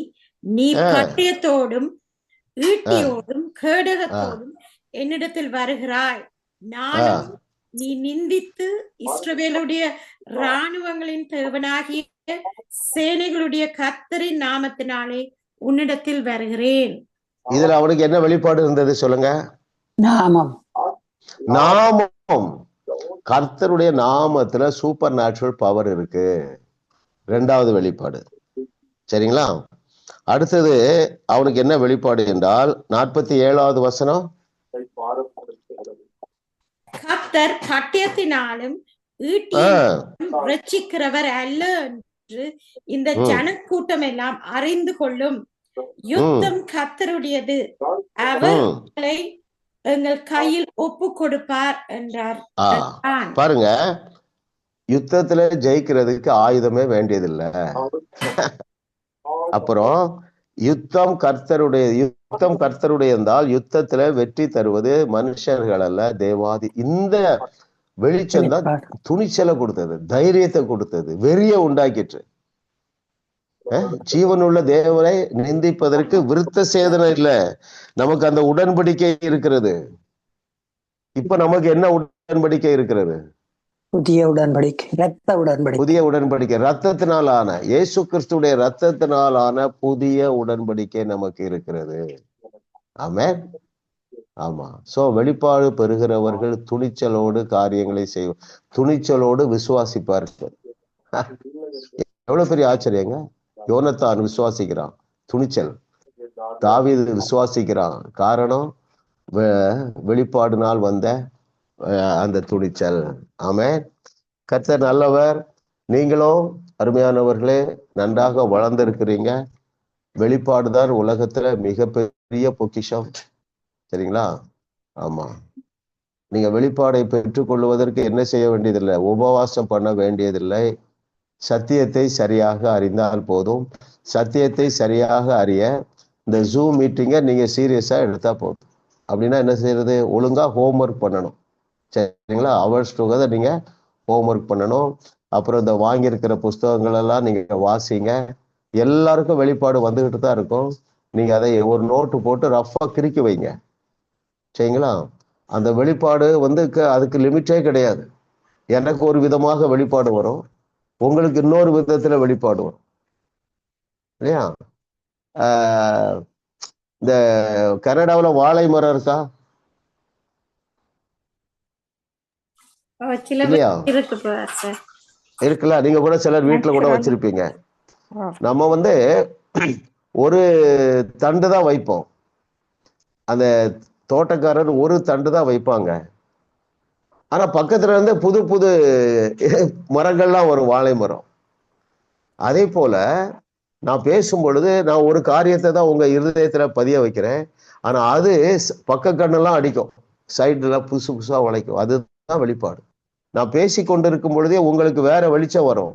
Speaker 4: நீ பட்டயத்தோடும் ஈட்டியோடும் கேடகத்தோடும் என்னிடத்தில் வருகிறாய், நானும் நீ நிந்தித்து இஸ்ரவேலுடைய இராணுவங்களின் தேவனாகிய சேனைகளுடைய கர்த்தரின் நாமத்தினாலே உன்னிடத்தில் வருகிறேன்.
Speaker 1: இதுல அவனுக்கு என்ன வெளிப்பாடு இருந்தது சொல்லுங்க?
Speaker 6: நாமம்.
Speaker 1: நாமம். கர்த்தருடைய நாமத்துல சூப்பர் நேச்சுரல் பவர் இருக்கு. இரண்டாவது வெளிப்பாடு. சரிங்களா? அடுத்தது அவனுக்கு என்ன வெளிப்பாடு என்றால் 47வது வசனம்.
Speaker 4: கர்த்தர் பட்டயத்தினாலும் ஈட்டியினாலும் ரட்சிக்கிறவர் அல்ல என்று இந்த ஜனக்கூட்டம் எல்லாம் அறிந்து கொள்ளும். யுத்தம் கர்த்தருடையது, அவர்களை எங்கள் கையில் ஒப்பு கொடுப்பார் என்றார்.
Speaker 1: பாருங்க, யுத்தத்துல ஜெயிக்கிறதுக்கு ஆயுதமே வேண்டியதில்லை. அப்புறம் யுத்தம் கர்த்தருடைய என்றால் யுத்தத்துல வெற்றி தருவது மனுஷர்கள் அல்ல, தேவாதி. இந்த வெளிச்சம் தான் துணிச்சலை கொடுத்தது, தைரியத்தை கொடுத்தது, வெறிய உண்டாக்கிற்று. ஜீவனுள்ள தேவனை நிந்திப்பதற்கு விருத்த சேதனம் இல்ல, நமக்கு அந்த உடன்படிக்கை இருக்கிறது. இப்ப நமக்கு என்ன உடன்படிக்கை இருக்கிறது?
Speaker 6: புதிய உடன்படிக்கை, புதிய
Speaker 1: உடன்படிக்கை, ரத்தத்தினால் ஆன, இயேசு கிறிஸ்துடைய ரத்தத்தினால் ஆன புதிய உடன்படிக்கை நமக்கு இருக்கிறது. ஆமென். ஆமா. சோ வெளிப்பாடு பெறுகிறவர்கள் துணிச்சலோடு காரியங்களை செய்வோம், துணிச்சலோடு விசுவாசிப்பார்கள். எவ்வளவு பெரிய ஆச்சரியங்க! யோனத்தான் விசுவாசிக்கிறான், துணிச்சல். தாவீது விசுவாசிக்கிறான், காரணம் வெளிப்பாடுனால் வந்த அந்த துணிச்சல். ஆமென். கர்த்தர் நல்லவர். நீங்களும் அருமையானவர்களே நன்றாக வளர்ந்திருக்கிறீங்க. வெளிப்பாடுதான் உலகத்துல மிகப்பெரிய பொக்கிஷம். சரிங்களா? ஆமா. நீங்க வெளிப்பாடை பெற்றுக்கொள்வதற்கு என்ன செய்ய வேண்டியதில்லை, உபவாசம் பண்ண வேண்டியதில்லை. சத்தியத்தை சரியாக அறிந்தால் போதும். சத்தியத்தை சரியாக அறிய இந்த ஜூம் மீட்டிங்கை நீங்க சீரியஸா எடுத்தா போதும். அப்படின்னா என்ன செய்யறது? ஒழுங்கா ஹோம்ஒர்க் பண்ணணும். சரிங்களா? அவர்ஸ் டுகெதர் நீங்க ஹோம்ஒர்க் பண்ணணும். அப்புறம் இந்த வாங்கியிருக்கிற புஸ்தகங்கள் எல்லாம் நீங்க வாசிங்க. எல்லாருக்கும் வெளிப்பாடு வந்துகிட்டு தான் இருக்கும். நீங்க அதை ஒரு நோட்டு போட்டு ரஃபா கிறுக்கி வைங்க. சரிங்களா? அந்த வெளிப்பாடு அதுக்கு லிமிட்டே கிடையாது. எனக்கு ஒரு விதமாக வெளிப்பாடு வரும், உங்களுக்கு இன்னொரு விதத்துல வெளிப்பாடு வரும் இல்லையா? இந்த கனடாவுல வாழை மரம் இருக்கா இல்லையா? இருக்குல்ல. நீங்க கூட சிலர் வீட்டுல கூட வச்சிருப்பீங்க. நம்ம ஒரு தண்டு தான் வைப்போம். அந்த தோட்டக்காரர் ஒரு தண்டு தான் வைப்பாங்க. ஆனா பக்கத்துல இருந்து புது புது மரங்கள்லாம் வரும், வாழை மரம். அதே போல நான் பேசும் பொழுது நான் ஒரு காரியத்தை தான் உங்க இருதயத்துல பதிய வைக்கிறேன். ஆனா அது பக்க கண்ணெல்லாம் அடிக்கும், சைடுல புதுசு புதுசா உழைக்கும். அதுதான் வெளிப்பாடு. நான் பேசி கொண்டிருக்கும் பொழுதே உங்களுக்கு வேற வெளிச்சம் வரும்,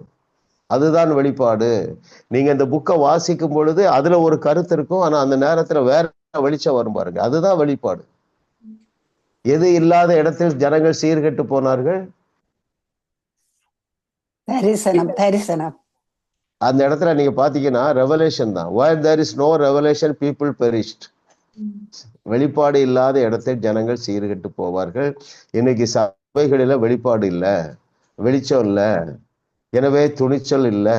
Speaker 1: அதுதான் வெளிப்பாடு. நீங்க இந்த புக்கை வாசிக்கும் பொழுது அதுல ஒரு கருத்து இருக்கும், ஆனா அந்த நேரத்துல வேற வெளிச்சம் வரும் பாருங்க, அதுதான் வெளிப்பாடு. எது இல்லாத இடத்தில் ஜனங்கள் சீர்கெட்டு போனார்கள், அந்த இடத்துல நீங்க பாத்தீங்கன்னா ரெவலேஷன் தான். where there is no revelation people perished. வெளிப்பாடு இல்லாத இடத்தில் ஜனங்கள் சீர்கெட்டு போவார்கள். இன்னைக்கு சபைகளில வெளிப்பாடு இல்லை, வெளிச்சம் இல்லை, எனவே துணிச்சல் இல்லை.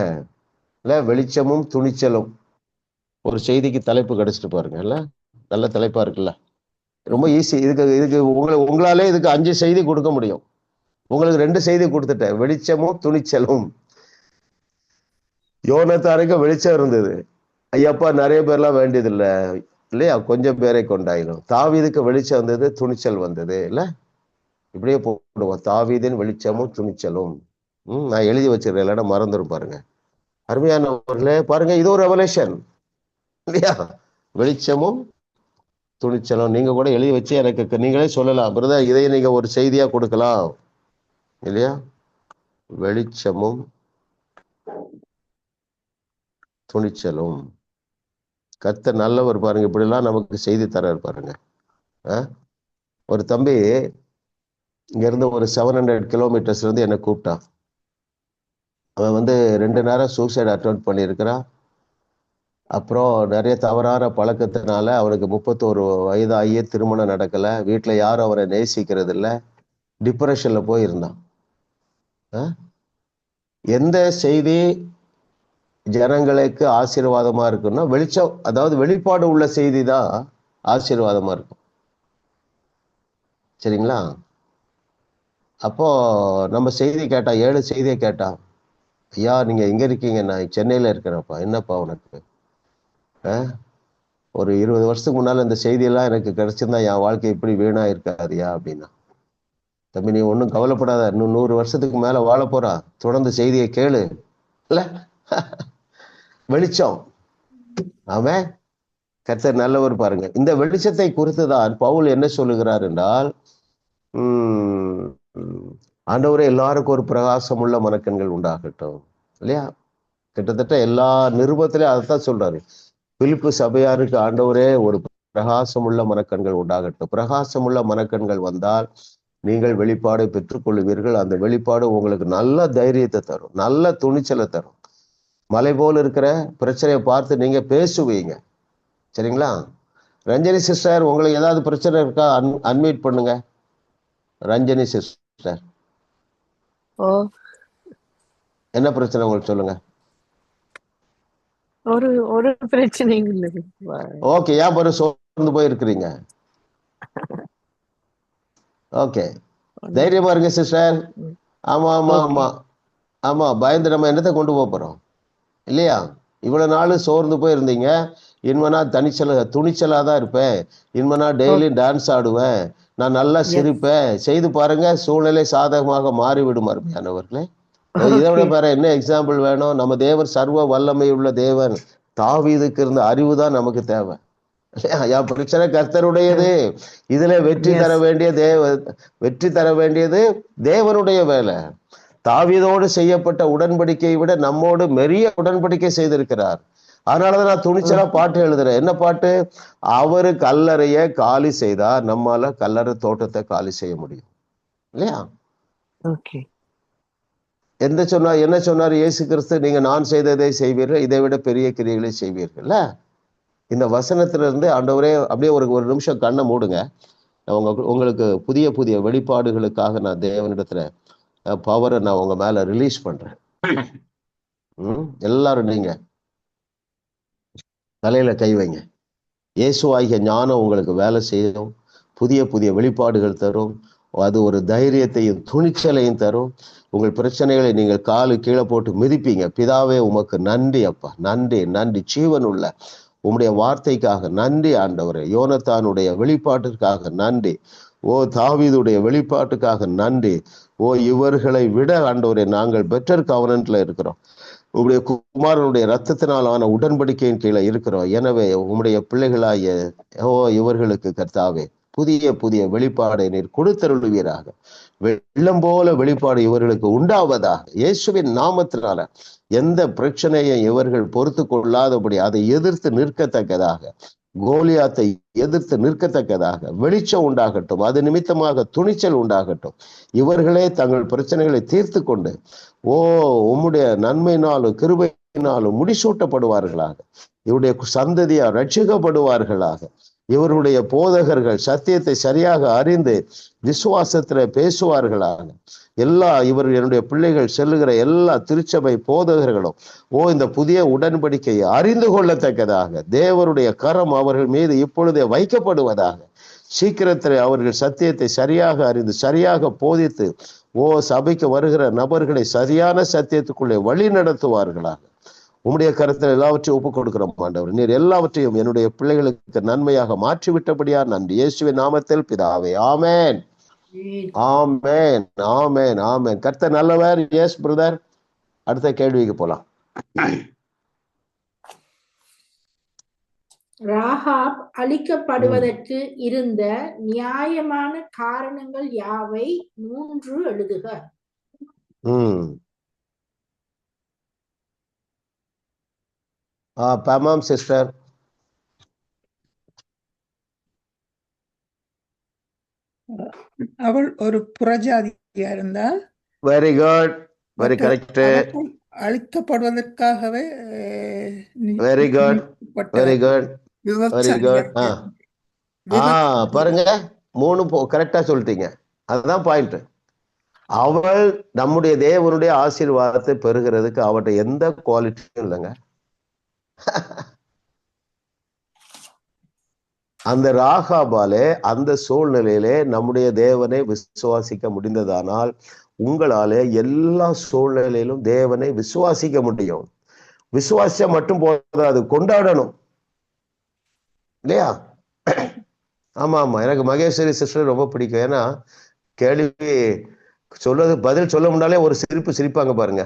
Speaker 1: வெளிச்சமும் துணிச்சலும். ஒரு செய்திக்கு தலைப்பு கிடைச்சிட்டு பாருங்க, இல்ல நல்ல தலைப்பா இருக்குல்ல, ரொம்ப ஈஸி. இதுக்கு உங்களாலே இதுக்கு 5 செய்தி கொடுக்க முடியும். உங்களுக்கு 2 செய்தி கொடுத்துட்டேன், வெளிச்சமும் துணிச்சலும். யோனத்தானுக்கு வெளிச்சம் இருந்தது, ஐயப்பா நிறைய பேர்லாம் வேண்டியதில்லை இல்லையா, கொஞ்சம் பேரை கொண்டாயிடும். தாவீதுக்கு வெளிச்சம் வந்தது, துணிச்சல் வந்தது இல்ல. இப்படியே போடுவோம், தாவீதின் வெளிச்சமும் துணிச்சலும். நான் எழுதி வச்சிருக்கேன், இல்லைன்னா மறந்துடும் பாருங்க. அருமையானவர்களே பாருங்க, இது ஒரு ரெவலேஷன் இல்லையா? வெளிச்சமும் துணிச்சலும். நீங்க கூட எழுதி வச்சு எனக்கு நீங்களே சொல்லலாம், பிரதர் இதை நீங்க ஒரு செய்தியா கொடுக்கலாம் இல்லையா? வெளிச்சமும் துணிச்சலும். கர்த்தர் நல்லவர் பாருங்க, இப்படிலாம் நமக்கு செய்தி தரார் பாருங்க. ஒரு தம்பி இங்க இருந்து ஒரு 700 கிலோமீட்டர்ஸ்ல இருந்து என்னை கூப்பிட்டான். அவன் 2 நேரம் சூசைட் அட்டெம்ப்ட் பண்ணியிருக்கிறான். அப்புறம் நிறைய தவறான பழக்கத்தினால அவனுக்கு 31 வயதாகியே திருமணம் நடக்கல, வீட்டுல யாரும் அவரை நேசிக்கிறது இல்லை, டிப்ரெஷன்ல போயிருந்தான். எந்த செய்தி ஜனங்களுக்கு ஆசீர்வாதமா இருக்குன்னா வெளிச்சம், அதாவது வெளிப்பாடு உள்ள செய்தி தான் ஆசீர்வாதமா இருக்கும். சரிங்களா? அப்போ நம்ம செய்தி கேட்டான், 7 செய்தியை கேட்டான். ஐயா நீங்க எங்க இருக்கீங்க? நான் சென்னையில இருக்கிறேன்ப்பா. என்னப்பா உனக்கு? ஒரு 20 வருஷத்துக்கு முன்னால இந்த செய்தியெல்லாம் எனக்கு கிடைச்சிருந்தா என் வாழ்க்கை இப்படி வீணா இருக்காதியா அப்படின்னா. தம்பி நீ ஒன்றும் கவலைப்படாத, இன்னும் 100 வருஷத்துக்கு மேல வாழ போறா, தொடர்ந்து செய்தியை கேளு இல்ல. வெளிச்சம். ஆமென். கர்த்தர் நல்லவர் பாருங்க. இந்த வெளிச்சத்தை குறித்துதான் பவுல் என்ன சொல்லுகிறார் என்றால், ஆண்டவரே எல்லாருக்கும் ஒரு பிரகாசம் உள்ள மனக்கண்கள் உண்டாகட்டும் இல்லையா? கிட்டத்தட்ட எல்லா நிருபத்திலையும் அதைத்தான் சொல்றாரு. பிலிப்பு சபையாருக்கு ஆண்டவரே ஒரு பிரகாசம் உள்ள மனக்கண்கள் உண்டாகட்டும். பிரகாசம் உள்ள மனக்கண்கள் வந்தால் நீங்கள் வெளிப்பாடை பெற்றுக்கொள்வீர்கள். அந்த வெளிப்பாடு உங்களுக்கு நல்ல தைரியத்தை தரும், நல்ல துணிச்சலை தரும். மலை போல் இருக்கிற பிரச்சனையை பார்த்து நீங்க பேசுவீங்க. சரிங்களா? ரஞ்சனி சிஸ்டர் உங்களுக்கு ஏதாவது பிரச்சனை இருக்கா? அன்மியூட் பண்ணுங்க. ரஞ்சனி சிஸ்டர் என்ன பிரச்சனை உங்களுக்கு சொல்லுங்க.
Speaker 5: ஒரு பிரச்சனையும் இல்லை.
Speaker 1: ஓகே, ஏன் பாரு சோர்ந்து போயிருக்கிறீங்க? ஓகே, தைரியமா இருங்க சிஸ்டர். ஆமா ஆமா ஆமா ஆமா, பயந்து நம்ம என்னத்தை கொண்டு போறோம் இல்லையா? இவ்வளவு நாள் சோர்ந்து போயிருந்தீங்க. இன்மனா துணிச்சலா தான் இருப்பேன், இன்மனா டெய்லி டான்ஸ் ஆடுவேன், நான் நல்லா சிரிப்பேன். செய்து பாருங்க, சூழ்நிலை சாதகமாக மாறிவிடும் அருமையானவர்களே. இதை விட வேற என்ன எக்ஸாம்பிள் வேணும்? நம்ம தேவர் சர்வ வல்லமை உள்ள தேவன். தாவீதுக்கு இருந்த அறிவு தான் நமக்கு தேவை. பிரச்சனை கர்த்தருடையது. இதுல வெற்றி தர வேண்டியது தேவனுடைய வேலை. தாவீதோடு செய்யப்பட்ட உடன்படிக்கையை விட நம்மோடு மெரிய உடன்படிக்கை செய்திருக்கிறார். அதனாலதான் நான் துணிச்சலா பாட்டு எழுதுறேன். என்ன பாட்டு? அவரு கல்லறைய காலி செய்தா நம்மால கல்லறை தோட்டத்தை காலி செய்ய முடியும் இல்லையா? என்ன சொன்னார் இயேசு கிறிஸ்து? நீங்க நான் செய்ததை செய்வீர்கள், இதை விட பெரிய கிரியைகளை செய்வீர்கள்ல. இந்த வசனத்துல இருந்து ஆண்டவரே அப்படியே ஒரு நிமிஷம் கண்ணை மூடுங்க. உங்களுக்கு புதிய புதிய வெளிப்பாடுகளுக்காக நான் தேவனிடத்துல பவரை நான் உங்க மேல ரிலீஸ் பண்றேன். எல்லாரும் நீங்க தலையில கை வைங்க. இயேசுவாகிய ஞானம் உங்களுக்கு வேலை செய்யும், புதிய புதிய வெளிப்பாடுகள் தரும். அது ஒரு தைரியத்தையும் துணிச்சலையும் தரும். உங்கள் பிரச்சனைகளை நீங்கள் காலு கீழே போட்டு மிதிப்பீங்க. பிதாவே உமக்கு நன்றி அப்பா, நன்றி நன்றி. ஜீவன் உள்ள உம்முடைய வார்த்தைக்காக நன்றி ஆண்டவரே. யோனத்தானுடைய வெளிப்பாட்டிற்காக நன்றி. ஓ தாவீதுடைய வெளிப்பாட்டுக்காக நன்றி. ஓ இவர்களை விட ஆண்டவரே நாங்கள் பெட்டர் கவர்னன்ட்ல இருக்கிறோம். உம்முடைய குமாரனுடைய ரத்தத்தினாலான உடன்படிக்கையின் கீழே இருக்கிறோம். எனவே உம்முடைய பிள்ளைகளாய இவர்களுக்கு கர்த்தாவே புதிய புதிய வெளிப்பாடை நீர் கொடுத்தருளுவீராக. வெள்ளம் போல வெளிப்பாடு இவர்களுக்கு உண்டாவதாக. இயேசுவின் நாமத்தினால எந்த பிரச்சனையை இவர்கள் பொறுத்து கொள்ளாதபடி அதை எதிர்த்து நிற்கத்தக்கதாக, கோலியாத்தை எதிர்த்து நிற்கத்தக்கதாக வெளிச்சம் உண்டாகட்டும். அது நிமித்தமாக துணிச்சல் உண்டாகட்டும். இவர்களே தங்கள் பிரச்சனைகளை தீர்த்து கொண்டு உம்முடைய நன்மையினாலும் கிருபையினாலும் முடிசூட்டப்படுவார்களாக. இவருடைய சந்ததியா ரட்சிக்கப்படுவார்களாக. இவருடைய போதகர்கள் சத்தியத்தை சரியாக அறிந்து விசுவாசத்துல பேசுவார்களாக. என்னுடைய பிள்ளைகள் செல்லுகிற எல்லா திருச்சபை போதகர்களும் இந்த புதிய உடன்படிக்கையை அறிந்து கொள்ளத்தக்கதாக தேவருடைய கரம் அவர்கள் மீது இப்பொழுதே வைக்கப்படுவதாக. சீக்கிரத்தில் அவர்கள் சத்தியத்தை சரியாக அறிந்து சரியாக போதித்து சபைக்கு வருகிற நபர்களை சரியான சத்தியத்துக்குள்ளே வழி நடத்துவார்களாக. உம்முடைய கருத்தில் எல்லாவற்றையும் ஒப்புக் கொடுக்கிறோம் ஆண்டவர். நீர் எல்லாவற்றையும் என்னுடைய பிள்ளைகளுக்கு நன்மையாக மாற்றிவிட்டபடியா நன்றி. இயேசுவின் நாமத்தில் பிதாவே, ஆமேன் ஆமேன் ஆமேன் ஆமேன். கர்த்தர் நல்லவர். எஸ் பிரதர், அடுத்த கேள்விக்கு போலாம்.
Speaker 3: ராகாப் அழிக்கப்படுவதற்கு இருந்த நியாயமான காரணங்கள் யாவை 3 எழுதுக.
Speaker 1: பாமாம் சிஸ்டர்.
Speaker 5: அவள் ஒரு புறஜாதியா இருந்தால்.
Speaker 1: Very good, very correct.
Speaker 5: அழிக்கப்படுவதற்காகவே.
Speaker 1: Very good, very good, very good. பாருங்க 3 கரெக்டா சொல்லிட்டீங்க. அதுதான் பாயிண்ட். அவள் நம்முடைய தேவனுடைய ஆசீர்வாதத்தை பெறுகிறதுக்கு அவட்ட எந்த குவாலிட்டியும் இல்லைங்க. அந்த ராகாபாலே அந்த சூழ்நிலையிலே நம்முடைய தேவனை விசுவாசிக்க முடிந்ததானால் உங்களாலே எல்லா சூழ்நிலையிலும் தேவனை விசுவாசிக்க முடியும். விசுவாசிச்சா மட்டும் போதாது, கொண்டாடணும் இல்லையா? ஆமா ஆமா, எனக்கு மகேஸ்வரி சிஸ்டர் ரொம்ப பிடிக்கும். ஏன்னா கேள்வி சொல்றது பதில் சொல்ல முன்னாலே ஒரு சிரிப்பாங்க பாருங்க.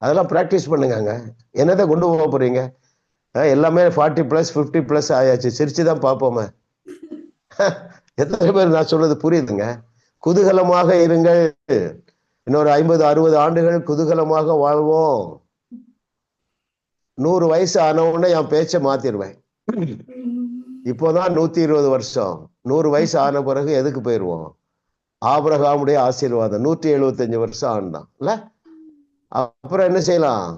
Speaker 1: அதெல்லாம் பிராக்டிஸ் பண்ணுங்க. என்னதான் கொண்டு போக போறீங்க? எல்லாமே 40+, 50+ ஆயாச்சு. சிரிச்சுதான் பார்ப்போமே. எத்தனை பேர் நான் சொல்றது புரியுதுங்க? குதூகலமாக இருங்கள். இன்னொரு 50-60 ஆண்டுகள் குதூகலமாக வாழ்வோம். 100 வயசு ஆனவுடனே என் பேச்சை மாத்திடுவேன். இப்போதான் 120 வருஷம். 100 வயசு ஆன பிறகு எதுக்கு போயிடுவோம்? ஆபிரகாமுடைய ஆசீர்வாதம் 175 வருஷம் ஆண்டான் இல்ல? அப்புறம் என்ன செய்யலாம்?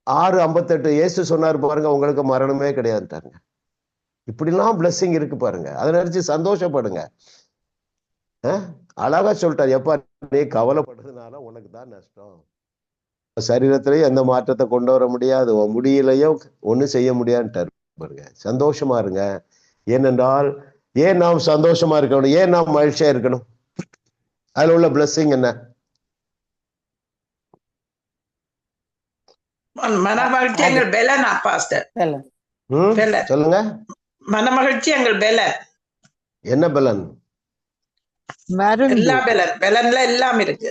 Speaker 1: 6:58 இயேசு சொன்னார் பாருங்க, உங்களுக்கு மரணமே கிடையாதுட்டாங்க. இப்படிலாம் பிளெஸிங் இருக்கு பாருங்க. அதை நினைச்சு சந்தோஷப்படுங்க. அழகா சொல்லிட்டாரு, எப்ப நீ கவலைப்படுறதுனால உனக்கு தான் நஷ்டம். சரீரத்திலையும் எந்த மாற்றத்தை கொண்டு வர முடியாது, முடியலையும் ஒன்றும் செய்ய முடியாதுட்டாரு பாருங்க. சந்தோஷமா இருங்க. ஏனென்றால் ஏன் நாம் சந்தோஷமா இருக்கணும்? ஏன் நாம் மகிழ்ச்சியா இருக்கணும்? அதுல உள்ள பிளெஸிங் என்ன?
Speaker 2: மனமகிழ்ச்சி எங்கள் பெலன். பாஸ்டர்
Speaker 1: சொல்லுங்க.
Speaker 2: மனமகிழ்ச்சி எங்கள் பெலன்.
Speaker 1: என்ன பெலன்?
Speaker 2: எல்லா பெலன், பெலன்ல எல்லாம் இருக்கு.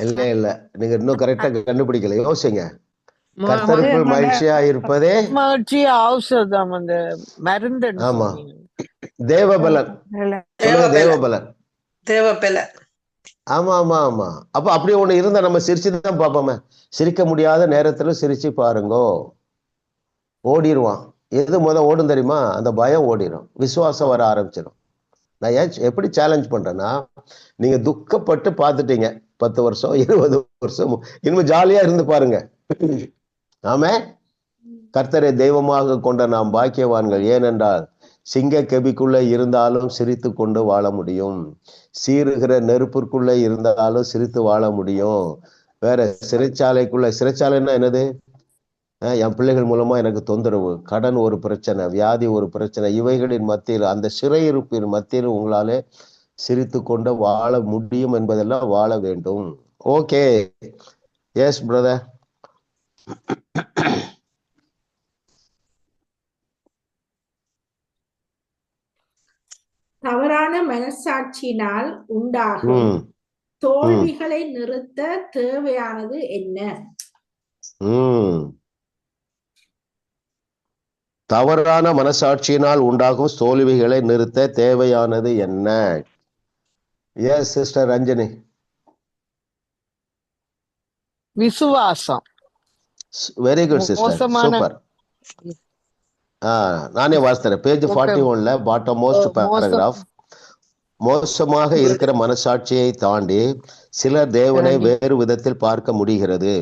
Speaker 1: இல்ல இல்ல, நீங்க இன்னும் கரெக்டா கண்டுபிடிக்கல. யோசிங்க. கர்த்தருக்குள் மகிழ்ச்சியா இருப்பதே
Speaker 7: மகிழ்ச்சி ஔஷதம். அந்த மருந்து.
Speaker 1: ஆமா, தேவபலன். தேவபலன்,
Speaker 2: தேவபலன்.
Speaker 1: ஆமா ஆமா ஆமா. அப்ப அப்படி ஒண்ணு இருந்தா நம்ம சிரிச்சுதான் பார்ப்போமே. சிரிக்க முடியாத நேரத்துல சிரிச்சு பாருங்கோ. ஓடிடுவான். எது ஓடும் தெரியுமா? அந்த பயம் ஓடிடும், விசுவாசம் வர ஆரம்பிச்சிடும். நான் ஏன் எப்படி சேலஞ்ச் பண்றேன்னா, நீங்க துக்கப்பட்டு பார்த்துட்டீங்க 10 வருஷம் 20 வருஷம், இனிமே ஜாலியா இருந்து பாருங்க. ஆமே, கர்த்தரை தெய்வமாக கொண்ட நாம் பாக்கியவான்கள். ஏனென்றால் சிங்க கெபிக்குள்ள இருந்தாலும் சிரித்து கொண்டு வாழ முடியும். சீருகிற நெருப்பிற்குள்ள இருந்தாலும் சிரித்து வாழ முடியும். வேற சிறைச்சாலைன்னா என்னது? என் பிள்ளைகள் மூலமா எனக்கு தொந்தரவு, கடன் ஒரு பிரச்சனை, வியாதி ஒரு பிரச்சனை, இவைகளின் மத்தியில், அந்த சிறையிருப்பின் மத்தியில் உங்களாலே சிரித்து கொண்டு வாழ முடியும் என்பதெல்லாம் வாழ வேண்டும். Okay, yes brother.
Speaker 3: தவறான மனசாட்சியினால் உண்டாகும் தோல்விகளை நிறுத்த தேவையானது என்ன?
Speaker 1: தவறான மனசாட்சியினால் உண்டாகும் தோல்விகளை நிறுத்த தேவையானது என்ன? Yes sister Ranjani.
Speaker 7: விசுவாசம்.
Speaker 1: Very good sister, super. நானே வாசித்தேன். பேஜ் 41ல பாட்டம் மோஸ்ட் பேராகிராஃப். மோசமாக இருக்கிற மனசாட்சியை தாண்டி சிலர் தேவனை வேறு விதத்தில் பார்க்க முடிகிறது,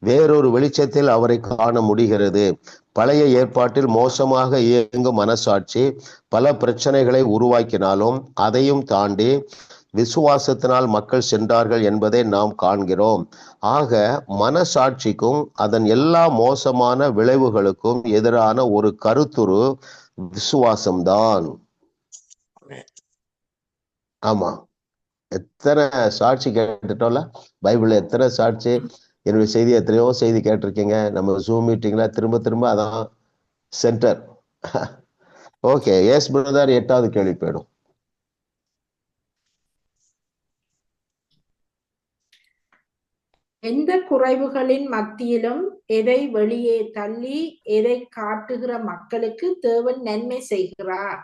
Speaker 1: வேறொரு வெளிச்சத்தில் அவரை காண முடிகிறது. பழைய ஏற்பாட்டில் மோசமாக இயங்கும் மனசாட்சி பல பிரச்சனைகளை உருவாக்கினாலும் அதையும் தாண்டி விசுவாசத்தினால் மக்கள் சென்றார்கள் என்பதை நாம் காண்கிறோம். ஆக மனசாட்சிக்கும் அதன் எல்லா மோசமான விளைவுகளுக்கும் எதிரான ஒரு கருத்துரு விசுவாசம்தான். ஆமா, எத்தனை சாட்சி கேட்டுட்டோம்ல பைபிள்ல, எத்தனை சாட்சி. என்னுடைய செய்தி எத்தனையோ செய்தி கேட்டிருக்கீங்க. நம்ம ஜூம் மீட்டிங்ல திரும்ப திரும்ப அதான் சென்டர். ஓகே, எஸ் பிரதர், 8வது கேள்வி போயிடும்.
Speaker 3: எந்த குறைவுகளின் மத்தியிலும் எதை வெளியே தள்ளி எதை காட்டுகிற மக்களுக்கு தேவன் நன்மை செய்கிறார்.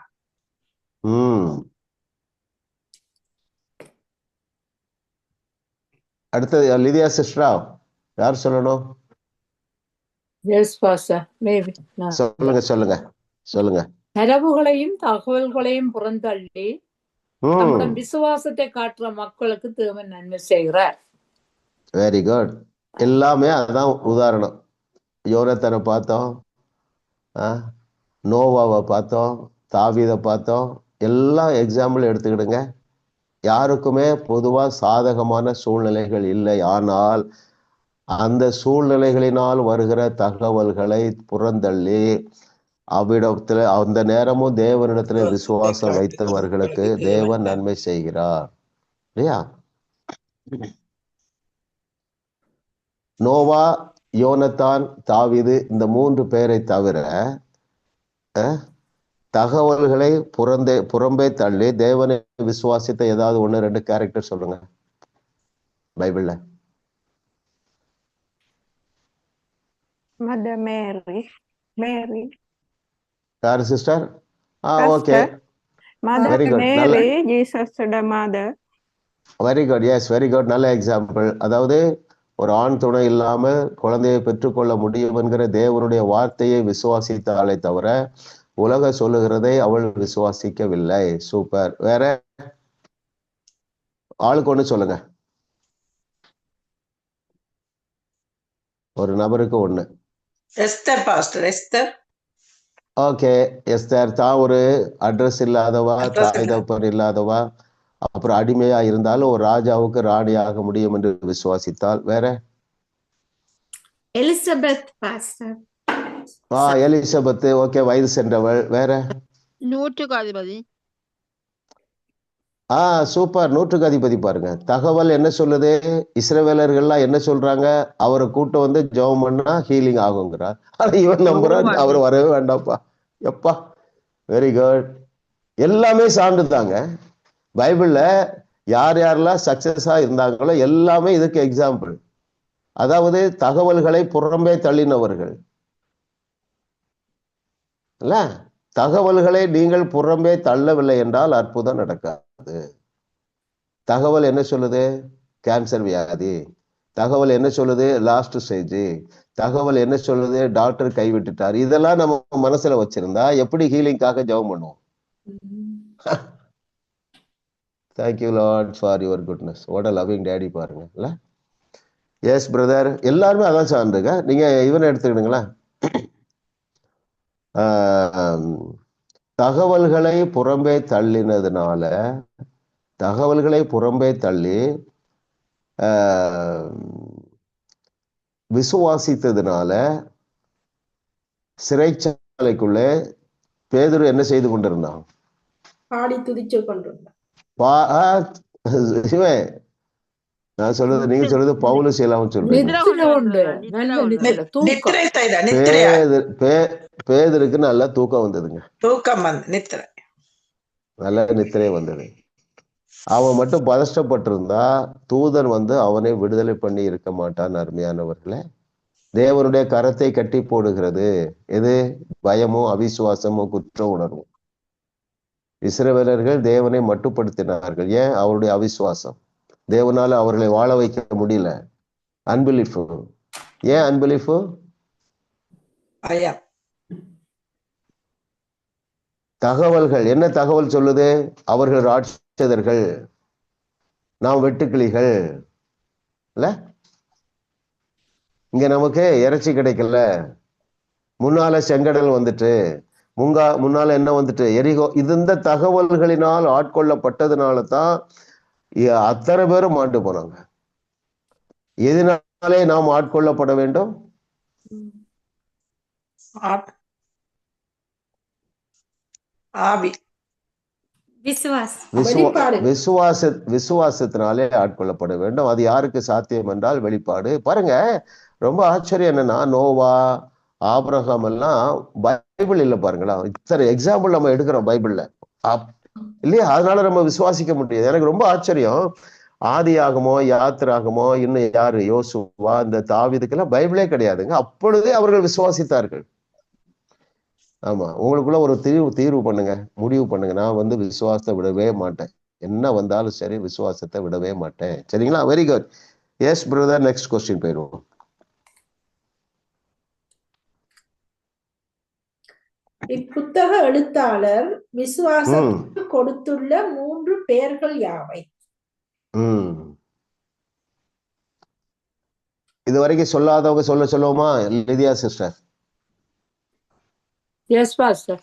Speaker 1: அடுத்தது லிதியா சிஸ்டரா, யார் சொல்லணும்? சொல்லுங்க.
Speaker 8: தரவுகளையும் தகவல்களையும் புறந்தள்ளி நம்முடைய விசுவாசத்தை காட்டுற மக்களுக்கு தேவன் நன்மை செய்கிறார்.
Speaker 1: Very good. எல்லாமே அதான் உதாரணம். யோனத்தானை பார்த்தோம், நோவாவை பார்த்தோம், தாவீதை பார்த்தோம். எல்லா எக்ஸாம்பிள் எடுத்துக்கிடுங்க. யாருக்குமே பொதுவா சாதகமான சூழ்நிலைகள் இல்லை. ஆனால் அந்த சூழ்நிலைகளினால் வருகிற தகவல்களை புறந்தள்ளி அவ்விடத்துல அந்த நேரமும் தேவனிடத்துல விசுவாசம் வைத்தவர்களுக்கு தேவன் நன்மை செய்கிறார் இல்லையா? நோவா, யோனத்தான், தாவீது இந்த 3 பேரை தவிர தகவல்களை புறம்பே தள்ளி தேவனை விசுவாசித்த ஏதாவது 1-2 கேரக்டர் சொல்லுங்க பைபிள்ல.
Speaker 5: Mother Mary.
Speaker 1: யாரு சிஸ்டர்? ஓகே.
Speaker 5: Mother Mary, Jesus mother.
Speaker 1: Very good. Yes, very good. நல்ல எக்ஸாம்பிள். அதாவது ஒரு ஆண் துணை இல்லாம குழந்தையை பெற்றுக்கொள்ள முடியும் என்கிற தேவனுடைய வார்த்தையை விசுவாசித்தாலே தவிர உலக சொல்லுகிறதை அவள் விசுவாசிக்கவில்லை. சூப்பர். வேற ஆளுக்கு ஒண்ணு சொல்லுங்க. ஒரு நபருக்கு ஒண்ணு.
Speaker 2: Esther pastor, Esther.
Speaker 1: Okay. Esther தான் ஒரு அட்ரஸ் இல்லாதவா, தாய் தகப்பன் இல்லாதவா, அப்புறம் அடிமையா இருந்தாலும் ஒரு ராஜாவுக்கு ராணியாக முடியும் என்று விசுவாசித்தால். வேற
Speaker 4: எலிசபெத் பாஸ்டர்.
Speaker 1: எலிசபெத். ஓகே, வயது சென்றவள். வேற
Speaker 9: நூற்றுக்கு அதிபதி.
Speaker 1: சூப்பர். நூற்றுக்கு அதிபதி. பாருங்க, தகவல் என்ன சொல்லுது? இஸ்ரவேலர்கள்லாம் என்ன சொல்றாங்க? அவரை கூட்டம் வந்து ஜெபம் பண்ணா ஹீலிங் ஆகுங்கிறார். ஆனா இவன் நம்புறான் அவர் வரவே வேண்டாப்பா. எப்பா, வெரி குட். எல்லாமே சான்றுதாங்க. பைபிள்ல யார் யாரெல்லாம் சக்சஸா இருந்தாங்களோ எல்லாமே இதுக்கு எக்ஸாம்பிள். அதாவது தகவல்களை புறம்பே தள்ளினவர்கள் இல்ல. தகவல்களை நீங்கள் புறம்பே தள்ளவில்லை என்றால் அற்புதம் நடக்காது. தகவல் என்ன சொல்லுது? கேன்சர் வியாதி. தகவல் என்ன சொல்லுது? Last stage. தகவல் என்ன சொல்லுது? டாக்டர் கைவிட்டுட்டார். இதெல்லாம் நம்ம மனசுல வச்சிருந்தா எப்படி ஹீலிங்காக ஜெபம் பண்ணுவோம்? Thank you Lord for your goodness. What a loving daddy. பாருங்க இல்ல. எஸ் பிரதர், எல்லாருமே அதான் சார்ந்துங்க. நீங்க இவனை எடுத்துக்கிடுங்களேன். தகவல்களை புறம்பே தள்ளினதுனால, தகவல்களை புறம்பே தள்ளி விசுவாசித்ததுனால சிறைச்சாலைக்குள்ளே பேதுரு என்ன செய்து கொண்டிருந்தான்?
Speaker 3: பாடி துதிச்சு கொண்டிருந்தான்.
Speaker 1: நான் சொல்றது நீங்க சொல்றது பவுல் சீலாவும் சொல்றீங்க. பேதருக்கு நல்ல தூக்கம் வந்ததுங்க. நல்ல நித்திரை வந்தது. அவன் மட்டும் பதஷ்டப்பட்டிருந்தா தூதன் வந்து அவனை விடுதலை பண்ணி இருக்க மாட்டான். அருமையானவர்களே, தேவனுடைய கரத்தை கட்டி போடுகிறது எது? பயமும் அவிசுவாசமும் குற்ற உணர்வும். இஸ்ரவேலர்கள் தேவனை மட்டுப்படுத்தினார்கள். ஏன்? அவருடைய அவிசுவாசம். தேவனால அவர்களை வாழ வைக்க முடியல. அன்பிலீஃப். ஏன் அன்பிலீஃப்? தகவல்கள் என்ன தகவல் சொல்லுது? அவர்கள் ராட்சதர்கள், நாம் வெட்டுக்கிளிகள் இல்ல. இங்க நமக்கு இறைச்சி கிடைக்கல, முன்னால செங்கடல் வந்துட்டு, முன்னால என்ன வந்துட்டு? எரிகோ. இந்த தகவல்களினால் ஆட்கொள்ளப்பட்டதுனால தான் அத்தனை பேரும் மாண்டு போனாங்க. எதனாலே நாம் ஆட்கொள்ளப்பட வேண்டும்? விசுவாசத்தினாலே ஆட்கொள்ளப்பட வேண்டும். அது யாருக்கு சாத்தியம் என்றால் வெளிப்பாடு. பாருங்க, ரொம்ப ஆச்சரியம் என்னன்னா, நோவா, ஆபிரகாம் எல்லாம் பைபிள் இல்ல. பாருங்களா, இத்தனை எக்ஸாம்பிள் நம்ம எடுக்கிறோம் பைபிள்ல இல்லையா? அதனால நம்ம விசுவாசிக்க முடியாது. எனக்கு ரொம்ப ஆச்சரியம். ஆதியாகமோ யாத்திராகமோ இன்னும் யாரு யோசுவா இந்த தாவீதுக்கெல்லாம் பைபிளே கிடையாதுங்க. அப்பொழுதே அவர்கள் விசுவாசித்தார்கள். ஆமா, உங்களுக்குள்ள ஒரு தீர்வு பண்ணுங்க, முடிவு பண்ணுங்க. நான் வந்து விசுவாசத்தை விடவே மாட்டேன், என்ன வந்தாலும் சரி விசுவாசத்தை விடவே மாட்டேன். சரிங்களா? Very good. Yes brother, next question போயிடுவோம்.
Speaker 3: இப்புத்தக எழுத்தாளர் விசுவாசத்துக்கு கொடுத்துள்ள 3 பெயர்கள் யாவை?
Speaker 1: இதுவரைக்கும் சொல்லாதவங்க சொல்லுவோமா Lydia sister?
Speaker 8: Yes pastor.